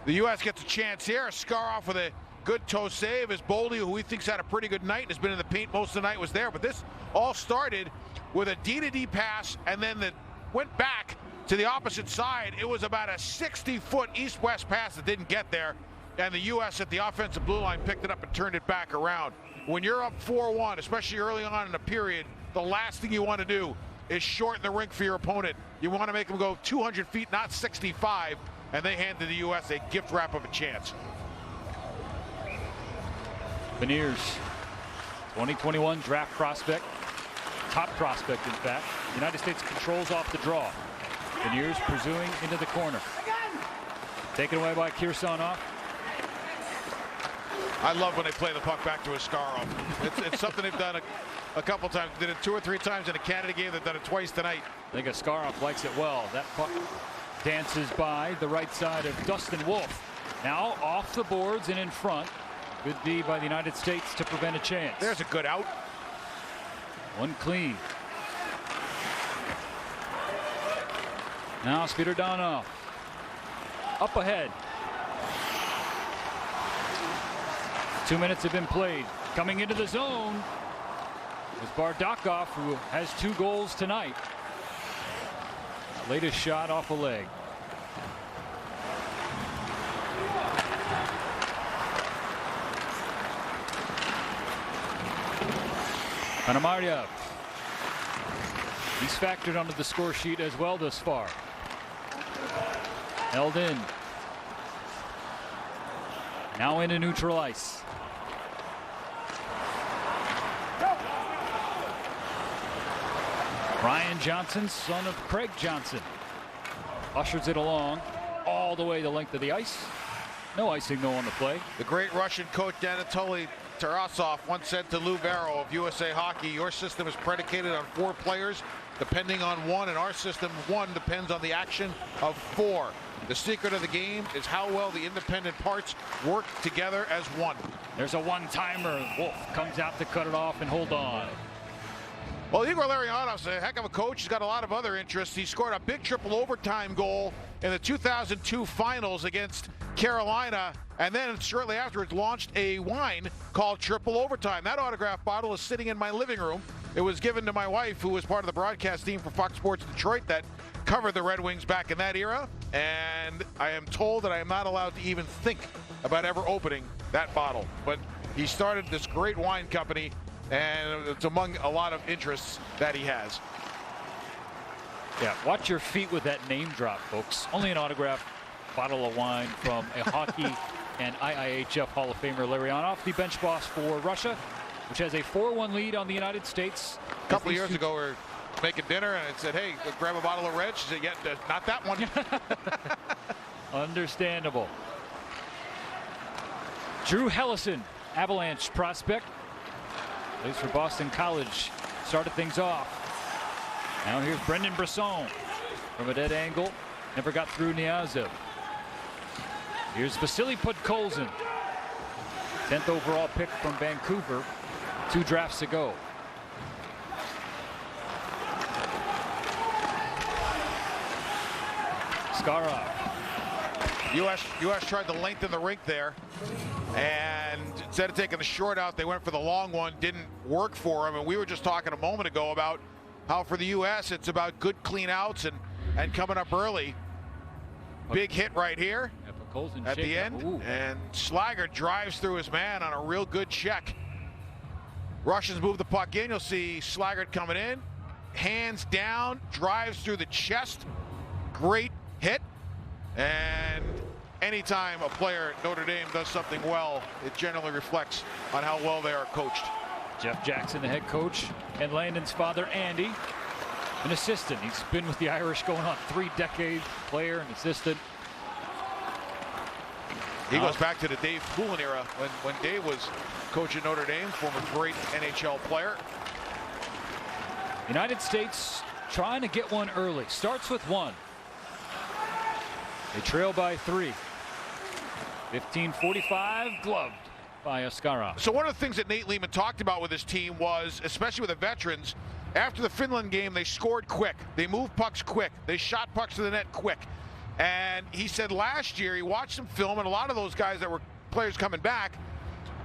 the U.S. gets a chance here, Askarov with a good toe save as Boldy, who he thinks had a pretty good night and has been in the paint most of the night, was there. But this all started with a D-to-D pass, and then went back to the opposite side. It was about a 60-foot east-west pass that didn't get there, and the U.S. at the offensive blue line picked it up and turned it back around. When you're up 4-1, especially early on in a period, the last thing you want to do is shorten the rink for your opponent. You want to make them go 200 feet, not 65, and they handed the U.S. a gift wrap of a chance. Beniers, 2021 draft prospect, top prospect in fact. The United States controls off the draw. Beniers pursuing into the corner. Taken away by Kirsanov. I love when they play the puck back to Askarov. It's something they've done a couple times. Did it 2 or 3 times in a Canada game. They've done it twice tonight. I think Askarov likes it well. That puck dances by the right side of Dustin Wolf. Now off the boards and in front. Good D by the United States to prevent a chance. There's a good out. One clean. Now Spiridonov up ahead. 2 minutes have been played. Coming into the zone is Bardakov, who has 2 goals tonight. Latest shot off a leg. Panamariev. He's factored onto the score sheet as well thus far. Held in. Now into neutral ice. Ryan Johnson, son of Craig Johnson, ushers it along all the way the length of the ice. No icing though on the play. The great Russian coach Anatoly Tarasov once said to Lou Barrow of USA Hockey, your system is predicated on 4 players depending on 1, and our system 1 depends on the action of 4. The secret of the game is how well the independent parts work together as one. There's a one-timer. Wolf comes out to cut it off and hold on. Well, Igor Larionov's a heck of a coach. He's got a lot of other interests. He scored a big triple overtime goal in the 2002 finals against Carolina, and then shortly afterwards launched a wine called Triple Overtime. That autograph bottle is sitting in my living room. It was given to my wife, who was part of the broadcast team for Fox Sports Detroit that covered the Red Wings back in that era, and I am told that I am not allowed to even think about ever opening that bottle. But he started this great wine company, and it's among a lot of interests that he has. Yeah, watch your feet with that name drop, folks. Only an autograph bottle of wine from a hockey and IIHF Hall of Famer Larionov, the bench boss for Russia, which has a 4-1 lead on the United States. A couple of years ago, we were making dinner, and it said, hey, grab a bottle of red. She said, yeah, not that one. Understandable. Drew Hellison, Avalanche prospect. Plays for Boston College. Started things off. Now here's Brendan Brisson from a dead angle. Never got through Niazev. Here's Vasily Podkolzin. 10th overall pick from Vancouver 2 drafts ago. Skarov. U.S. tried to lengthen the rink there, and instead of taking the short out, they went for the long one. Didn't work for them, and we were just talking a moment ago about how for the U.S. it's about good clean outs and coming up early. Big hit right here at the end, and Schlager drives through his man on a real good check. Russians move the puck in. You'll see Schlager coming in, hands down, drives through the chest. Great hit. And anytime a player at Notre Dame does something well, it generally reflects on how well they are coached. Jeff Jackson, the head coach, and Landon's father, Andy, an assistant. He's been with the Irish going on 3 decades, player and assistant. He goes back to the Dave Poulin era when Dave was coach at Notre Dame, former great NHL player. United States trying to get one early. Starts with 1. They trail by 3. 15:45, gloved by Askarov. So one of the things that Nate Lehman talked about with his team was, especially with the veterans, after the Finland game, they scored quick. They moved pucks quick. They shot pucks to the net quick. And he said last year he watched some film, and a lot of those guys that were players coming back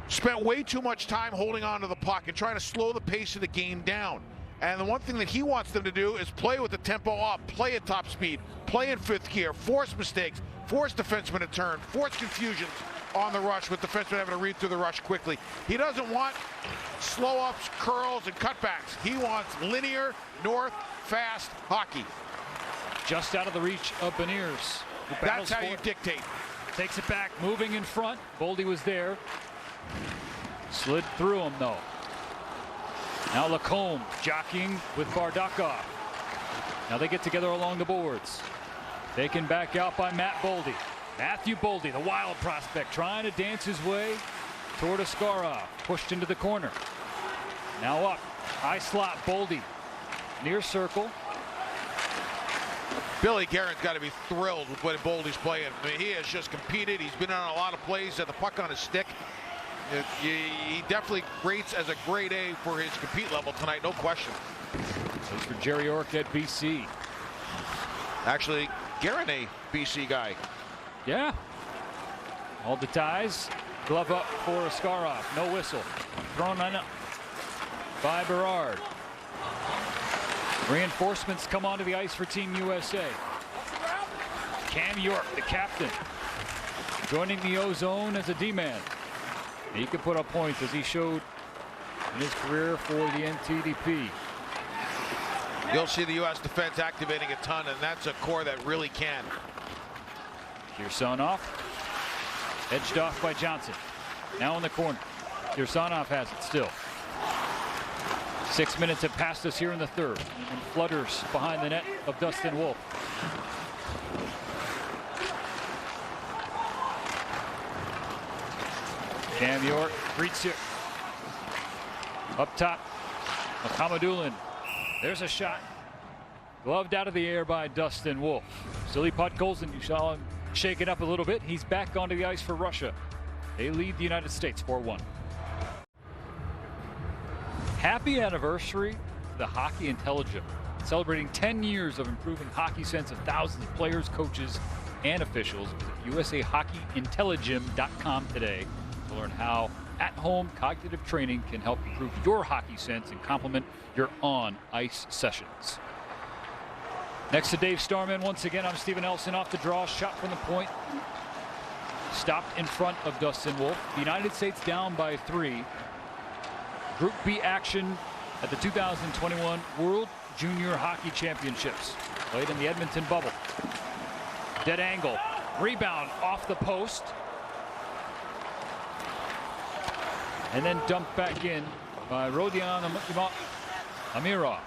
spent way too much time holding on to the puck and trying to slow the pace of the game down. And the one thing that he wants them to do is play with the tempo up, play at top speed, play in fifth gear, force mistakes, force defensemen to turn, force confusions on the rush with defensemen having to read through the rush quickly. He doesn't want slow ups, curls, and cutbacks. He wants linear, north, fast hockey. Just out of the reach of Beniers. That's how you dictate. Takes it back, moving in front. Boldy was there. Slid through him, though. Now Lacombe jockeying with Bardakov. Now they get together along the boards. Taken back out by Matt Boldy. Matthew Boldy, the wild prospect, trying to dance his way toward Askarov. Pushed into the corner. Now up. High slot, Boldy. Near circle. Billy Guerin's got to be thrilled with what Boldy's playing. I mean, he has just competed. He's been on a lot of plays at the puck on his stick. He definitely rates as a grade A for his compete level tonight, no question. This for Jerry Ork at BC. Actually, Guerin a BC guy. Yeah. All the ties. Glove up for Askarov. No whistle. Thrown on by Berard. Reinforcements come onto the ice for Team USA. Cam York, the captain, joining the O-zone as a D-man. He could put up points as he showed in his career for the NTDP. You'll see the U.S. defense activating a ton, and that's a core that really can. Kirsanov, edged off by Johnson. Now in the corner. Kirsanov has it still. 6 minutes have passed us here in the third. And flutters behind the net of Dustin Wolf. Cam York greets it. Up top, Mohamedulin. There's a shot. Gloved out of the air by Dustin Wolf. Silly Podkolzin, you saw him shake it up a little bit. He's back onto the ice for Russia. They lead the United States 4-1. Happy anniversary to the Hockey Intelligence, celebrating 10 years of improving hockey sense of thousands of players, coaches, and officials. Visit USAHockeyIntelligence.com today to learn how at-home cognitive training can help improve your hockey sense and complement your on-ice sessions. Next to Dave Starman, once again, I'm Stephen Elson off the draw, shot from the point. Stopped in front of Dustin Wolf. The United States down by 3. Group B action at the 2021 World Junior Hockey Championships. Played in the Edmonton bubble. Dead angle. Rebound off the post. And then dumped back in by Rodion Amirov.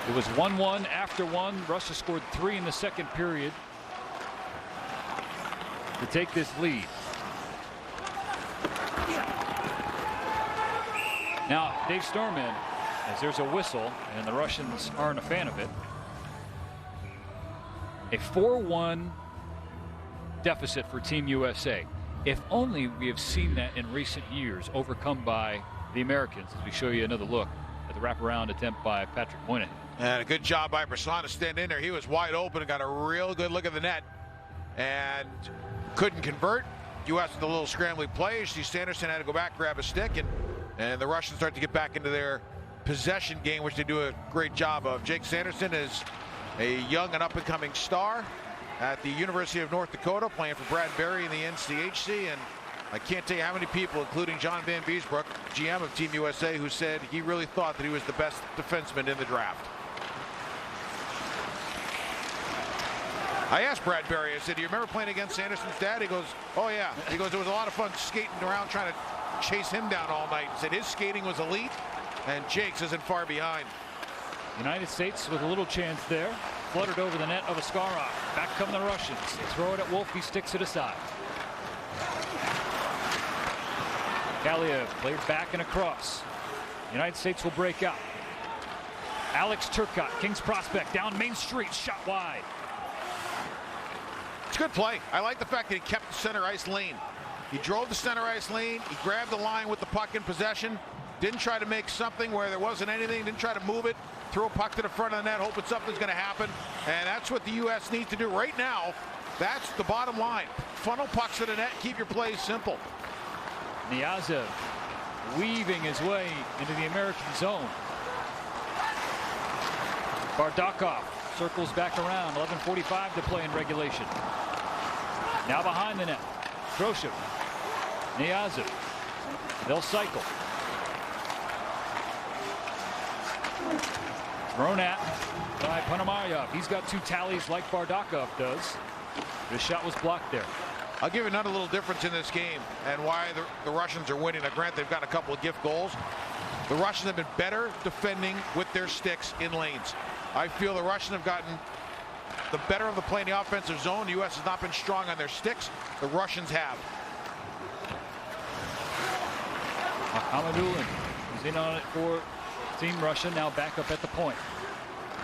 It was 1-1 after one. Russia scored 3 in the second period to take this lead. Now, Dave Starman, as there's a whistle, and the Russians aren't a fan of it, a 4-1 deficit for Team USA. If only we have seen that in recent years, overcome by the Americans, as we show you another look at the wraparound attempt by Patrick Moynihan. And a good job by Brisson to stand in there. He was wide open and got a real good look at the net and couldn't convert. U.S. with a little scrambling play. Steve Sanderson had to go back, grab a stick, and the Russians start to get back into their possession game, which they do a great job of. Jake Sanderson is a young and up-and-coming star at the University of North Dakota, playing for Brad Berry in the NCHC, and I can't tell you how many people, including John Van Beesbrook, GM of Team USA, who said he really thought that he was the best defenseman in the draft. I asked Brad Berry, I said, do you remember playing against Sanderson's dad? He goes, oh yeah. He goes, it was a lot of fun skating around trying to chase him down all night. He said his skating was elite, and Jake's isn't far behind. United States with a little chance there. Fluttered over the net of Askarov. Back come the Russians. They throw it at Wolf. He sticks it aside. Kaliev played back and across. United States will break out. Alex Turcotte, Kings prospect, down Main Street, shot wide. It's a good play. I like the fact that he kept the center ice lane. He drove the center ice lane. He grabbed the line with the puck in possession. Didn't try to make something where there wasn't anything. Didn't try to move it. Throw a puck to the front of the net, hoping something's going to happen. And that's what the U.S. needs to do right now That's the bottom line. Funnel pucks to the net, keep your plays simple. Niazev weaving his way into the American zone. Bardakov circles back around. 11:45 to play in regulation. Now behind the net. Troshev. Niazev. They'll cycle. Thrown at by Ponomaryov. He's got 2 tallies like Bardakov does. The shot was blocked there. I'll give you another little difference in this game and why the Russians are winning. Now, granted, they've got a couple of gift goals. The Russians have been better defending with their sticks in lanes. I feel the Russians have gotten the better of the play in the offensive zone. The U.S. has not been strong on their sticks. The Russians have. Amadulin is in on it for Team Russia, now back up at the point.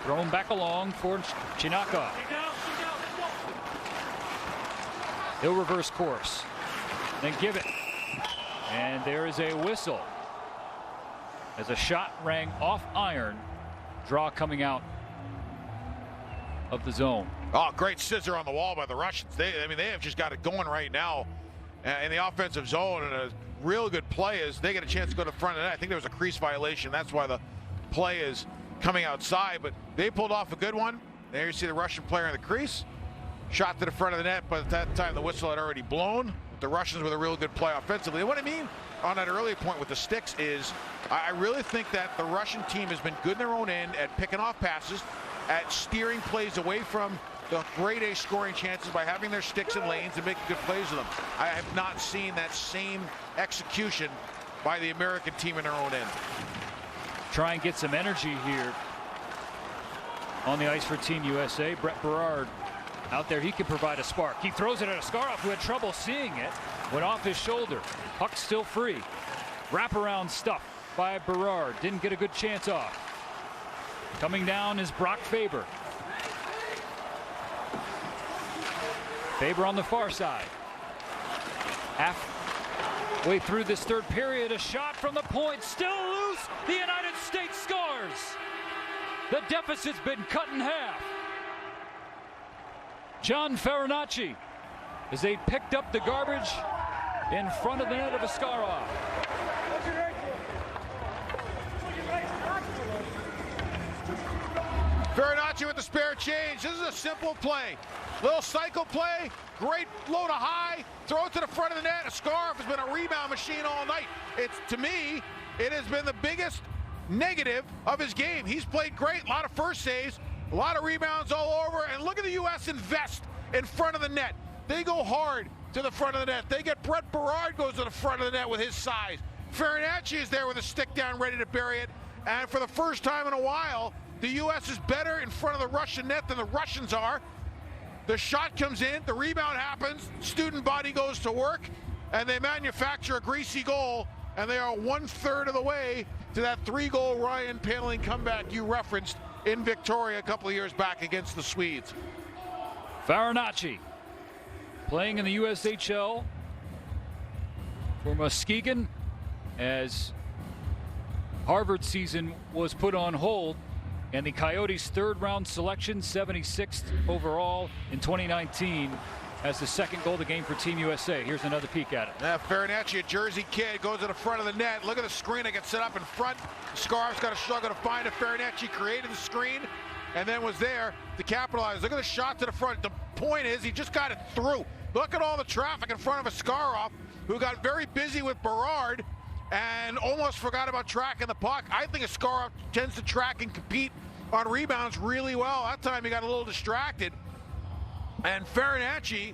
Thrown back along for Chinakov. He'll reverse course. Then give it. And there is a whistle as a shot rang off iron. Draw coming out of the zone. Oh, great scissor on the wall by the Russians. They have just got it going right now in the offensive zone, and a real good play is they get a chance to go to the front of the net. I think there was a crease violation. That's why the play is coming outside, but they pulled off a good one. There you see the Russian player in the crease. Shot to the front of the net, but at that time the whistle had already blown. The Russians with a real good play offensively. And what I mean on that earlier point with the sticks is I really think that the Russian team has been good in their own end at picking off passes, at steering plays away from the grade A scoring chances by having their sticks in lanes and making good plays with them. I have not seen that same execution by the American team in their own end. Try and get some energy here on the ice for Team USA. Brett Berard out there, he can provide a spark. He throws it at Askarov, who had trouble seeing it. Went off his shoulder. Puck still free. Wraparound stuff by Berard. Didn't get a good chance off. Coming down is Brock Faber. Faber on the far side. Halfway through this third period, a shot from the point, still loose. The United States scores. The deficit's been cut in half. John Farinacci, as they picked up the garbage in front of the net of Askarov. Farinacci with the spare change. This is a simple play. Little cycle play, great low to high, throw it to the front of the net. Askarov has been a rebound machine all night. To me, it has been the biggest negative of his game. He's played great, a lot of first saves, a lot of rebounds all over, and look at the U.S. invest in front of the net. They go hard to the front of the net. They get Brett Berard goes to the front of the net with his size. Farinacci is there with a stick down ready to bury it, and for the first time in a while, the U.S. is better in front of the Russian net than the Russians are. The shot comes in, the rebound happens, student body goes to work, and they manufacture a greasy goal, and they are 1/3 of the way to that 3-goal Ryan Poehling comeback you referenced in Victoria a couple of years back against the Swedes. Farinacci playing in the USHL for Muskegon as Harvard season was put on hold, and the Coyotes' third-round selection, 76th overall in 2019, as the second goal of the game for Team USA. Here's another peek at it. Farinacci, a Jersey kid, goes to the front of the net. Look at the screen that gets set up in front. Scarf's got a struggle to find it. Farinacci created the screen and then was there to capitalize. Look at the shot to the front. The point is he just got it through. Look at all the traffic in front of Askarov, who got very busy with Berard and almost forgot about tracking the puck. I think Askarov tends to track and compete on rebounds really well. That time he got a little distracted. And Farinacci,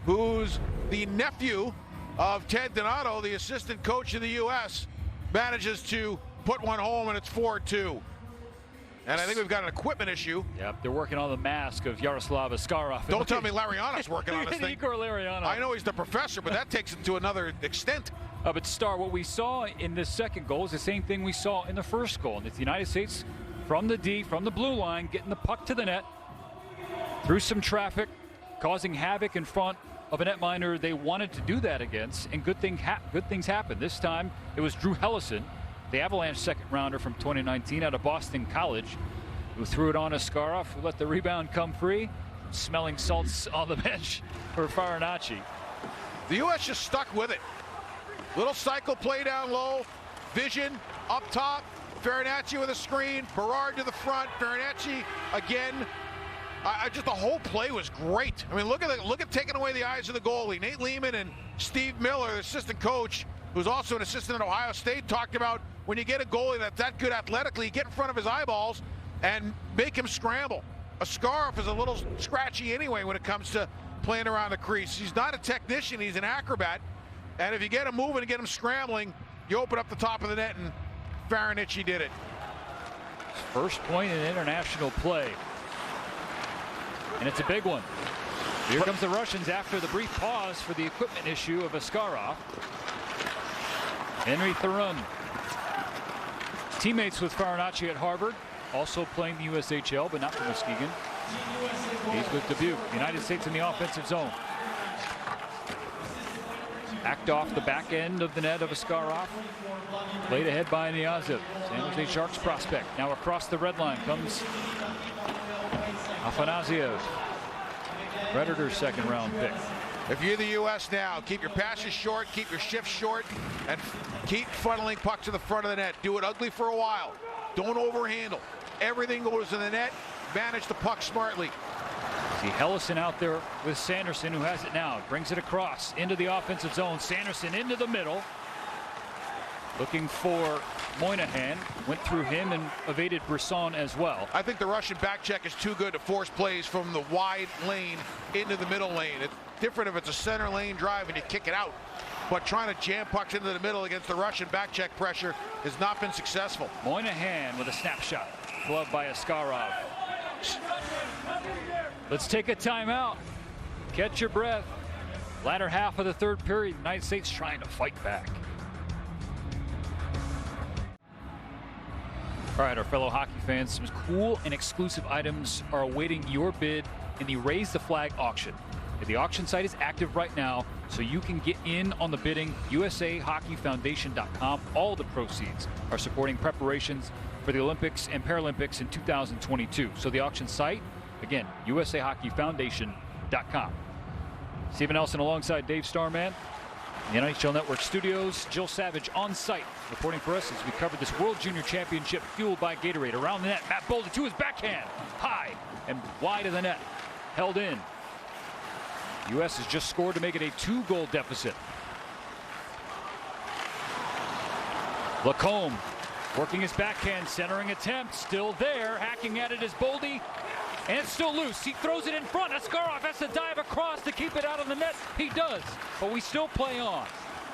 who's the nephew of Ted Donato, the assistant coach of the U.S., manages to put one home, and it's 4-2. And I think we've got an equipment issue. Yep, they're working on the mask of Yaroslav Askarov. Don't tell me Lariano's working on this thing. Igor Lariano. I know he's the professor, but that takes it to another extent. But Star, what we saw in the second goal is the same thing we saw in the first goal. And it's the United States from the D, from the blue line, getting the puck to the net through some traffic, causing havoc in front of a netminder they wanted to do that against, and good things happened. This time it was Drew Hellison, the Avalanche second rounder from 2019 out of Boston College, who threw it on Askarov, who let the rebound come free. smelling salts on the bench for Farinacci. The U.S. just stuck with it. Little cycle play down low, vision up top, Farinacci with a screen, Berard to the front, Farinacci again. Just the whole play was great. I mean, look at taking away the eyes of the goalie. Nate Lehman and Steve Miller, the assistant coach, who's also an assistant at Ohio State, talked about when you get a goalie that's that good athletically, get in front of his eyeballs and make him scramble. Askarov is a little scratchy anyway when it comes to playing around the crease. He's not a technician, he's an acrobat. And if you get him moving and get him scrambling, you open up the top of the net, and Farinacci did it. First point in international play. And it's a big one. Here comes the Russians after the brief pause for the equipment issue of Askarov. Henry Therun. Teammates with Farinacci at Harvard, also playing the USHL, but not for Muskegon. He's with Dubuque. United States in the offensive zone. Act off the back end of the net of Askarov. Played ahead by Niazov, San Jose Sharks prospect. Now across the red line comes Afanasiev, Predators second round pick. If you're the U.S. now, keep your passes short, keep your shifts short, and keep funneling pucks to the front of the net. Do it ugly for a while. Don't overhandle. Everything goes in the net. Manage the puck smartly. See Hellison out there with Sanderson, who has it now. Brings it across into the offensive zone. Sanderson into the middle. Looking for Moynihan. Went through him and evaded Brisson as well. I think the Russian back check is too good to force plays from the wide lane into the middle lane. It's different if it's a center lane drive and you kick it out. But trying to jam pucks into the middle against the Russian back check pressure has not been successful. Moynihan with a snapshot. Gloved by Askarov. Let's take a timeout. Catch your breath. Latter half of the third period, United States trying to fight back. All right, our fellow hockey fans, some cool and exclusive items are awaiting your bid in the Raise the Flag auction. The auction site is active right now, so you can get in on the bidding. USAHockeyFoundation.com. All the proceeds are supporting preparations for the Olympics and Paralympics in 2022. So the auction site, again, USAHockeyFoundation.com. Stephen Nelson alongside Dave Starman. In the NHL Network studios, Jill Savage on site reporting for us as we cover this World Junior Championship fueled by Gatorade. Around the net, Matt Boldy to his backhand. High and wide of the net. Held in. U.S. has just scored to make it a 2-goal deficit. Lacombe working his backhand, centering attempt. Still there, hacking at it is Boldy. And it's still loose. He throws it in front. Askarov has to dive across to keep it out of the net. He does, but we still play on.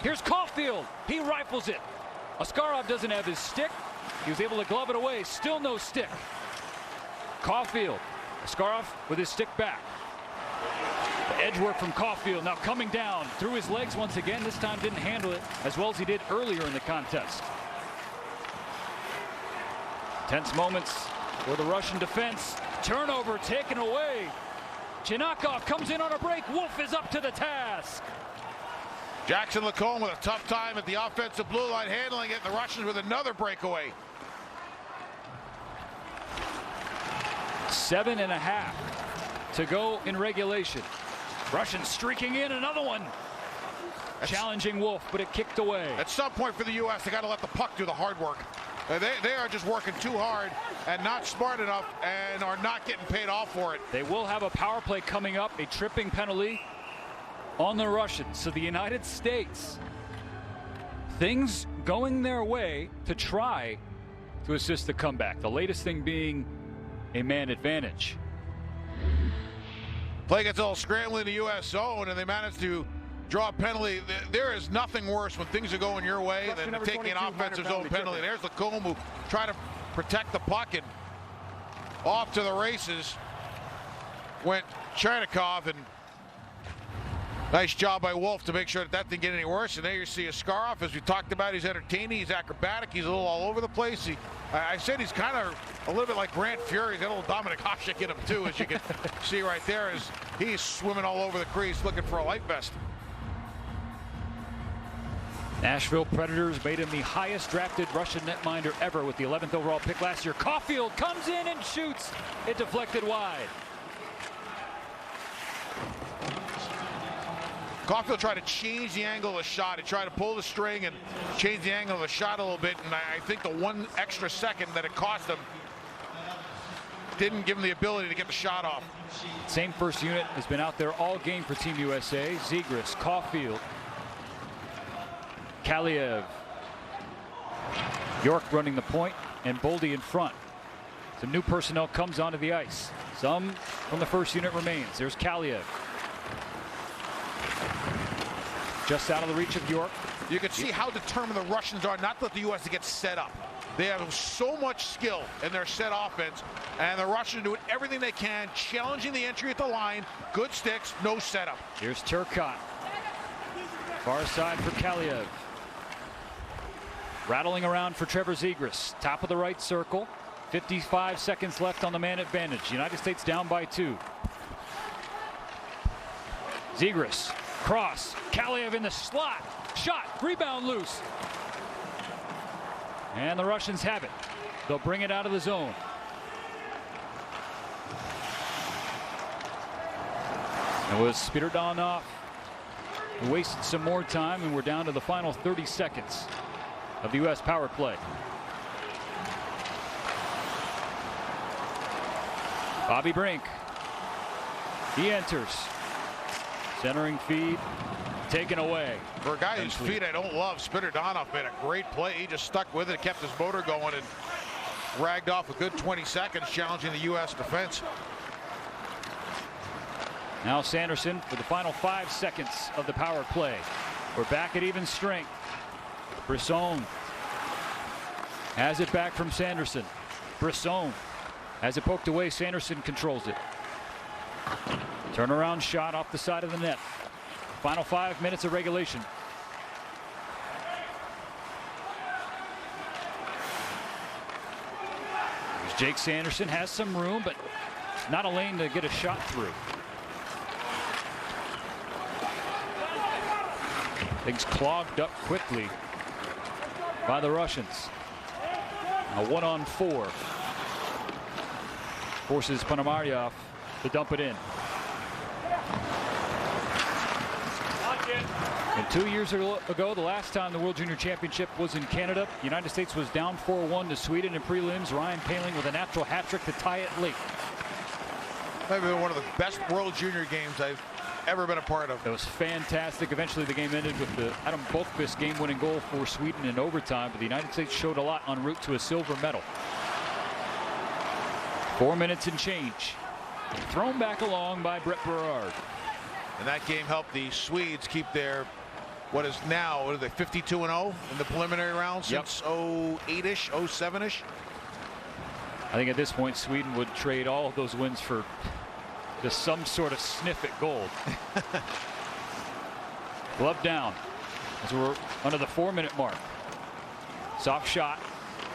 Here's Caulfield. He rifles it. Askarov doesn't have his stick. He was able to glove it away. Still no stick. Caulfield. Askarov with his stick back. The edge work from Caulfield now coming down through his legs once again. This time didn't handle it as well as he did earlier in the contest. Tense moments for the Russian defense. Turnover taken away. Chinakov comes in on a break. Wolf is up to the task. Jackson Lacombe with a tough time at the offensive blue line handling it. The Russians with another breakaway. 7.5 to go in regulation. Russians streaking in, another one. Challenging Wolf, but it kicked away. At some point for the U.S., they got to let the puck do the hard work. They are just working too hard and not smart enough and are not getting paid off for it. They will have a power play coming up, a tripping penalty on the Russians. So the United States, things going their way to try to assist the comeback. The latest thing being a man advantage. Play gets a little scrambling in the U.S. zone, and they managed to draw a penalty. There is nothing worse when things are going your way than taking an offensive zone penalty. There's Lacombe who tried to protect the puck and off to the races went Chernikov, and nice job by Wolf to make sure that didn't get any worse. And there you see Askarov, as we talked about. He's entertaining, he's acrobatic, he's a little all over the place. I said he's kind of a little bit like Grant Fury. He's got a little Dominic Hasek in him too, as you can see right there, as he's swimming all over the crease looking for a life vest. Nashville Predators made him the highest drafted Russian netminder ever with the 11th overall pick last year. Caulfield comes in and shoots. It deflected wide. Caulfield tried to change the angle of the shot. He tried to pull the string and change the angle of the shot a little bit, and I think the 1 extra second that it cost him didn't give him the ability to get the shot off. Same first unit has been out there all game for Team USA. Zegras, Caulfield, Kaliev, York running the point, and Boldy in front. Some new personnel comes onto the ice. Some from the first unit remains. There's Kaliev. Just out of the reach of York. You can see how determined the Russians are not to let the U.S. get set up. They have so much skill in their set offense, and the Russians are doing everything they can, challenging the entry at the line. Good sticks, no setup. Here's Turcotte. Far side for Kaliev. Rattling around for Trevor Zegras. Top of the right circle. 55 seconds left on the man advantage. United States down by 2. Zegras. Cross. Kaliev in the slot. Shot. Rebound loose. And the Russians have it. They'll bring it out of the zone. It was Spiridonov who wasted some more time, and we're down to the final 30 seconds of the U.S. power play. Bobby Brink. He enters. Centering feed taken away. For a guy whose feet I don't love, Spiridonov made a great play. He just stuck with it, kept his motor going, and ragged off a good 20 seconds, challenging the U.S. defense. Now Sanderson for the final 5 seconds of the power play. We're back at even strength. Brisson has it back from Sanderson. Brisson has it poked away. Sanderson controls it. Turnaround shot off the side of the net. Final 5 minutes of regulation. Jake Sanderson has some room, but not a lane to get a shot through. Things clogged up quickly by the Russians. A 1-on-4 forces Ponomaryov to dump it in. And 2 years ago, the last time the World Junior Championship was in Canada, the United States was down 4-1 to Sweden in prelims. Ryan Poehling with a natural hat trick to tie it late. Maybe one of the best World Junior games I've ever been a part of. It was fantastic. Eventually the game ended with the Adam Boqvist game-winning goal for Sweden in overtime, but the United States showed a lot en route to a silver medal. 4 minutes and change. Thrown back along by Brett Berard. And that game helped the Swedes keep their, what is now, what are they, 52-0 in the preliminary round since 08-ish, 07-ish? I think at this point Sweden would trade all of those wins for just some sort of sniff at gold. Glove down as we're under the 4-minute mark. Soft shot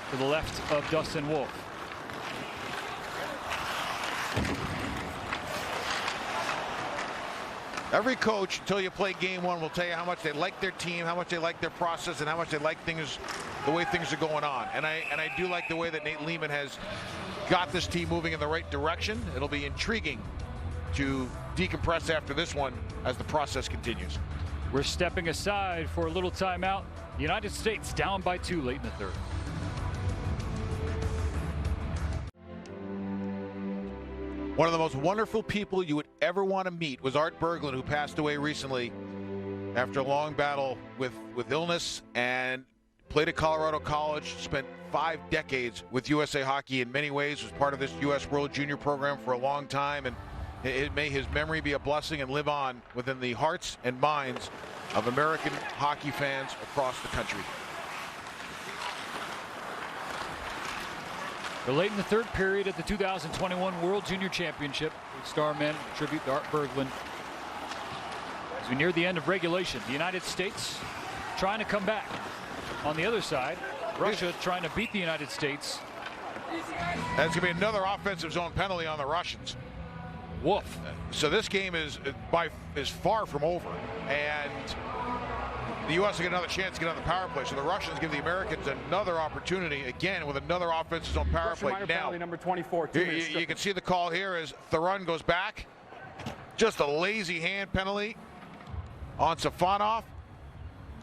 to the left of Dustin Wolf. Every coach, until you play game one, will tell you how much they like their team, how much they like their process, and how much they like things, the way things are going on. And I do like the way that Nate Lehman has got this team moving in the right direction. It'll be intriguing to decompress after this one as the process continues. We're stepping aside for a little timeout. The United States down by 2 late in the third. One of the most wonderful people you would ever want to meet was Art Berglund, who passed away recently after a long battle with illness, and played at Colorado College, spent 5 decades with USA Hockey in many ways, was part of this U.S. World Junior program for a long time, and may his memory be a blessing and live on within the hearts and minds of American hockey fans across the country. We're late in the third period at the 2021 World Junior Championship. Star men tribute to Art Berglund. As we near the end of regulation, the United States trying to come back. On the other side, Russia trying to beat the United States. That's going to be another offensive zone penalty on the Russians. Woof. So this game is far from over, and the U.S. will get another chance to get on the power play. So the Russians give the Americans another opportunity again with another offensive zone power Russian play. minor Now, penalty number 24. You can see the call here as Therun goes back. Just a lazy hand penalty. on Safonov.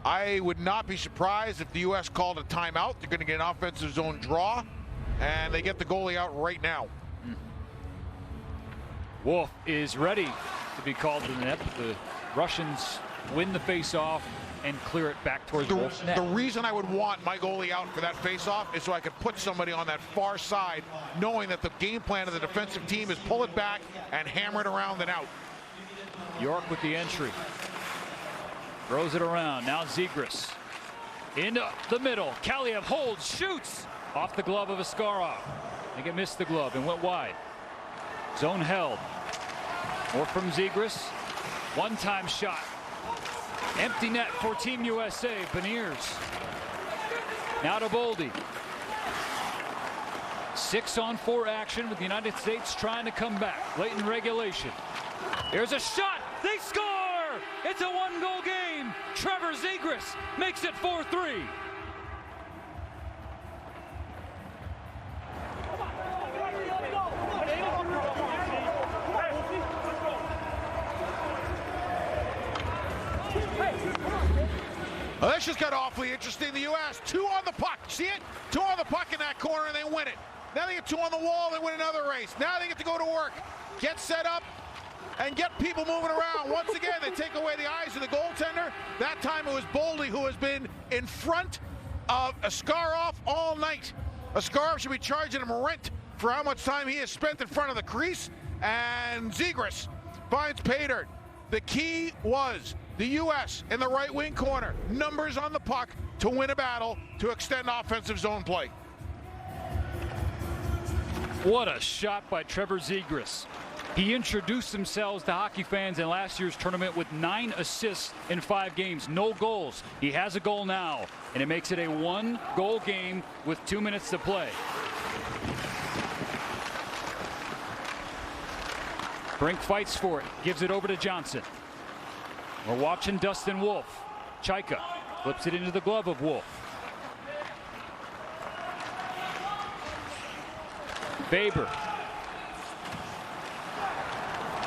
I would not be surprised if the U.S. called a timeout. They're going to get an offensive zone draw, and they get the goalie out right now. Wolf is ready to be called to the net. The Russians win the face-off and clear it back towards Wolf's net. The reason I would want my goalie out for that face-off is so I could put somebody on that far side, knowing that the game plan of the defensive team is pull it back and hammer it around and out. York with the entry. Throws it around. Now Zegras. Into the middle. Kaliev holds, shoots. Off the glove of Askarov. I think it missed the glove and went wide. Zone held. More from Zegras. One-time shot. Empty net for Team USA. Beniers. Now to Boldy. 6-on-4 action with the United States trying to come back. Late in regulation. There's a shot. They score! It's a one-goal game. Trevor Zegras makes it 4-3. Well, this just got awfully interesting. The U.S. 2 on the puck. See it? 2 on the puck in that corner, and they win it. Now they get 2 on the wall, they win another race. Now they get to go to work, get set up, and get people moving around. Once again, they take away the eyes of the goaltender. That time it was Boldy who has been in front of Askarov all night. Askarov should be charging him rent for how much time he has spent in front of the crease. And Zegras finds Pater. The key was the U.S. in the right wing corner. Numbers on the puck to win a battle, to extend offensive zone play. What a shot by Trevor Zegras. He introduced himself to hockey fans in last year's tournament with 9 assists in 5 games. No goals. He has a goal now, and it makes it a 1-goal game with 2 minutes to play. Brink fights for it. Gives it over to Johnson. We're watching Dustin Wolf. Chaika flips it into the glove of Wolf. Faber.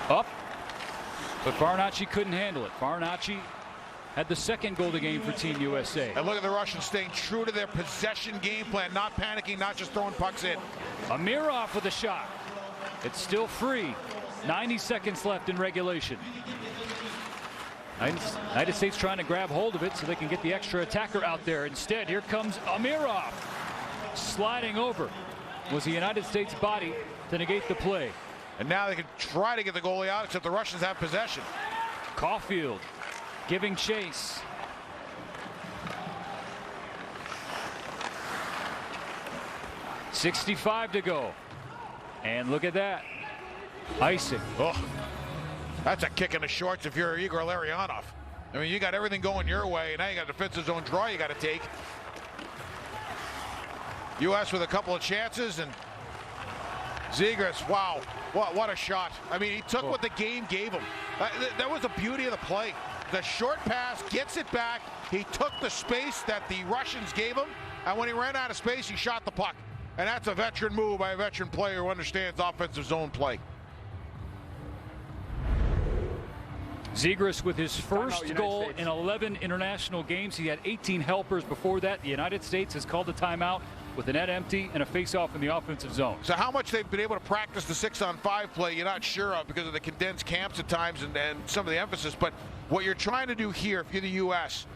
Up, but Farinacci couldn't handle it. Farinacci had the 2nd goal of the game for Team USA. And look at the Russians staying true to their possession game plan, not panicking, not just throwing pucks in. Amirov with a shot. It's still free. 90 seconds left in regulation. United States trying to grab hold of it so they can get the extra attacker out there. Instead, here comes Amirov. Sliding over was the United States body to negate the play. And now they can try to get the goalie out, except the Russians have possession. Caulfield giving chase. .65 to go. And look at that. Icing. Oh, that's a kick in the shorts if you're Igor Larionov. I mean, you got everything going your way, and now you got a defensive zone draw you got to take. U.S. with a couple of chances, and Zegras, wow, what a shot. I mean, he took what the game gave him. That was the beauty of the play. The short pass gets it back. He took the space that the Russians gave him, and when he ran out of space, he shot the puck. And that's a veteran move by a veteran player who understands offensive zone play. Zegras with his first goal in 11 international games. He had 18 helpers before that. The United States has called a timeout with the net empty and a face-off in the offensive zone. So how much they've been able to practice the 6-on-5 play, you're not sure of because of the condensed camps at times and some of the emphasis. But what you're trying to do here, if you're the U.S.,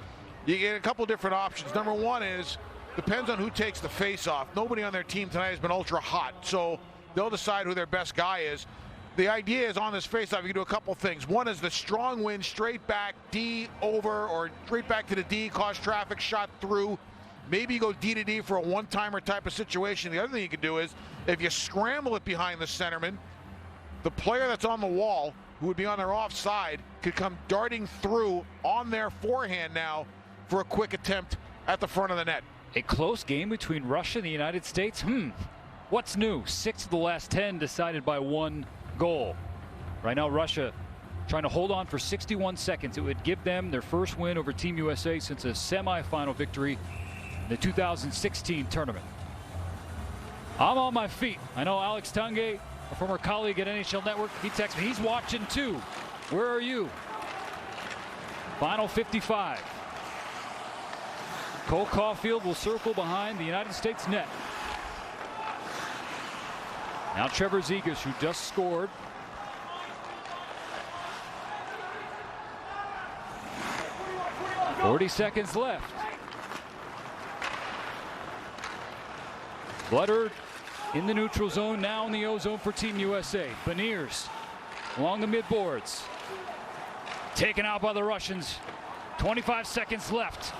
you get a couple different options. Number one is, depends on who takes the face-off. Nobody on their team tonight has been ultra hot, so they'll decide who their best guy is. The idea is on this face-off, you can do a couple things. One is the strong win, straight back, D over, or straight back to the D, cause traffic, shot through. Maybe you go D to D for a one-timer type of situation. The other thing you can do is, if you scramble it behind the centerman, the player that's on the wall, who would be on their offside, could come darting through on their forehand now for a quick attempt at the front of the net. A close game between Russia and the United States. What's new? 6 of the last 10 decided by 1 goal. Right now, Russia trying to hold on for 61 seconds. It would give them their first win over Team USA since a semifinal victory in the 2016 tournament. I'm on my feet. I know Alex Tanguay, a former colleague at NHL Network, he texted me. He's watching too. Where are you? Final 55. Cole Caulfield will circle behind the United States net. Now Trevor Zegras, who just scored. .40 seconds left. Bluttered in the neutral zone, now in the O zone for Team USA. Beniers along the midboards. Taken out by the Russians. 25 seconds left.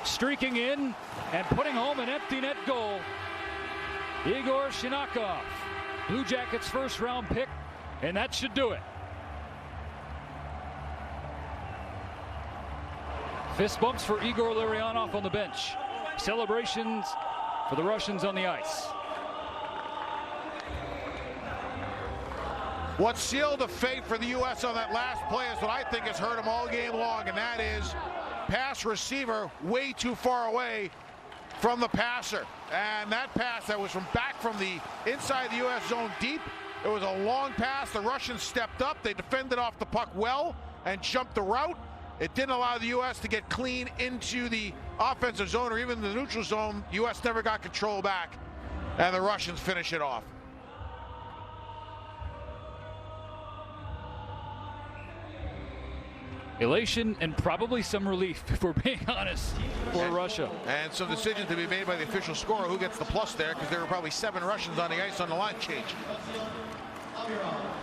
Streaking in and putting home an empty net goal. Igor Shinakov, Blue Jackets first round pick, and that should do it. Fist bumps for Igor Larionov on the bench. Celebrations for the Russians on the ice. What sealed the fate for the U.S. on that last play is what I think has hurt them all game long, and that is pass receiver way too far away from the passer. And that pass that was back from the inside the U.S. zone deep, it was a long pass. The Russians stepped up. They defended off the puck well and jumped the route. It didn't allow the U.S. to get clean into the offensive zone or even the neutral zone. The U.S. never got control back, and the Russians finish it off. Elation and probably some relief, if we're being honest, for Russia. And some decisions to be made by the official scorer who gets the plus there, because there were probably 7 Russians on the ice on the line change.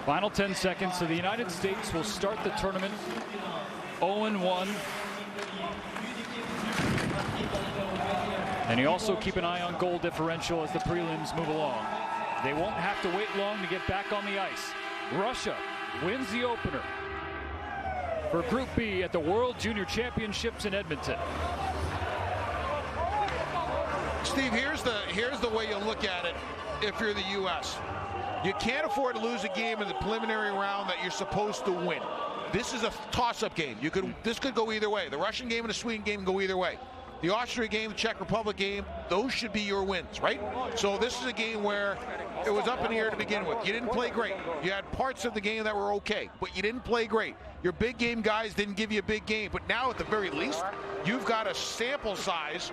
Final 10 seconds, so the United States will start the tournament 0-1. And you also keep an eye on goal differential as the prelims move along. They won't have to wait long to get back on the ice. Russia wins the opener for Group B at the World Junior Championships in Edmonton. Steve, here's the way you look at it if you're the U.S. You can't afford to lose a game in the preliminary round that you're supposed to win. This is a toss-up game. This could go either way. The Russian game and the Sweden game go either way. The Austria game, the Czech Republic game, those should be your wins, right? So this is a game where it was up in the air to begin with. You didn't play great. You had parts of the game that were okay, but you didn't play great. Your big game guys didn't give you a big game, but now at the very least, you've got a sample size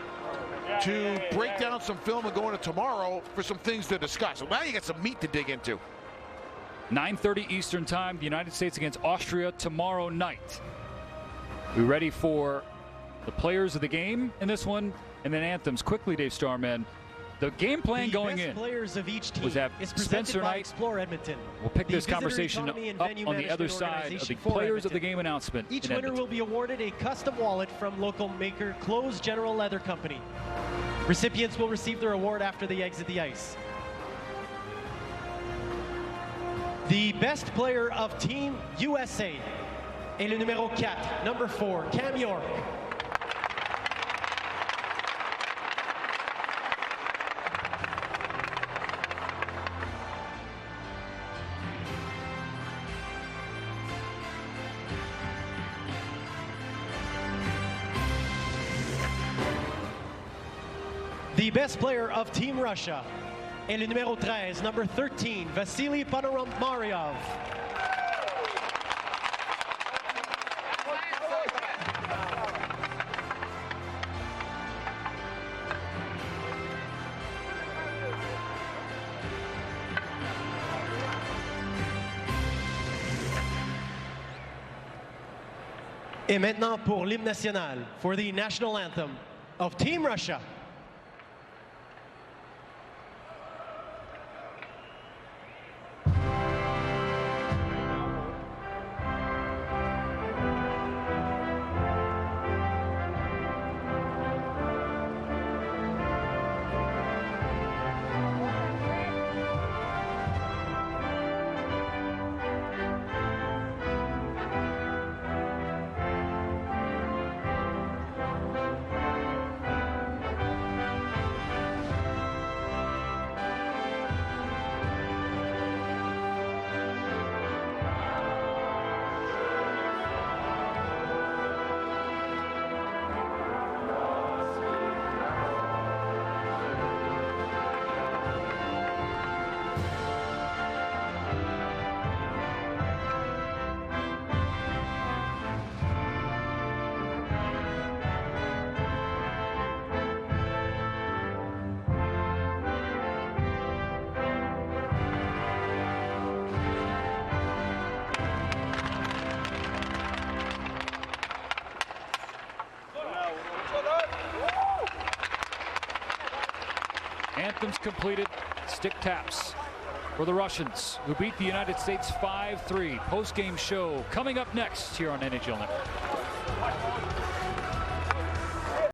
to break down some film and go into tomorrow for some things to discuss. So now you got some meat to dig into. 9:30 Eastern Time, the United States against Austria tomorrow night. We ready for the players of the game in this one, and then anthems. Quickly, Dave Starman. The game plan going in players of each team was that is Spencer Knight. Explore Edmonton. We'll pick this conversation up on the other side of the players of the game announcement. Each winner will be awarded a custom wallet from local maker Close General Leather Company. Recipients will receive their award after they exit the ice. The best player of Team USA est le numéro 4, number 4, Cam York. The best player of Team Russia est le numéro 13, number 13, Vasily Ponomaryov. Et maintenant pour l'hymne national, for the national anthem of Team Russia. anthems completed. Stick taps for the Russians, who beat the United States 5-3. Post-game show coming up next here on NHL Network.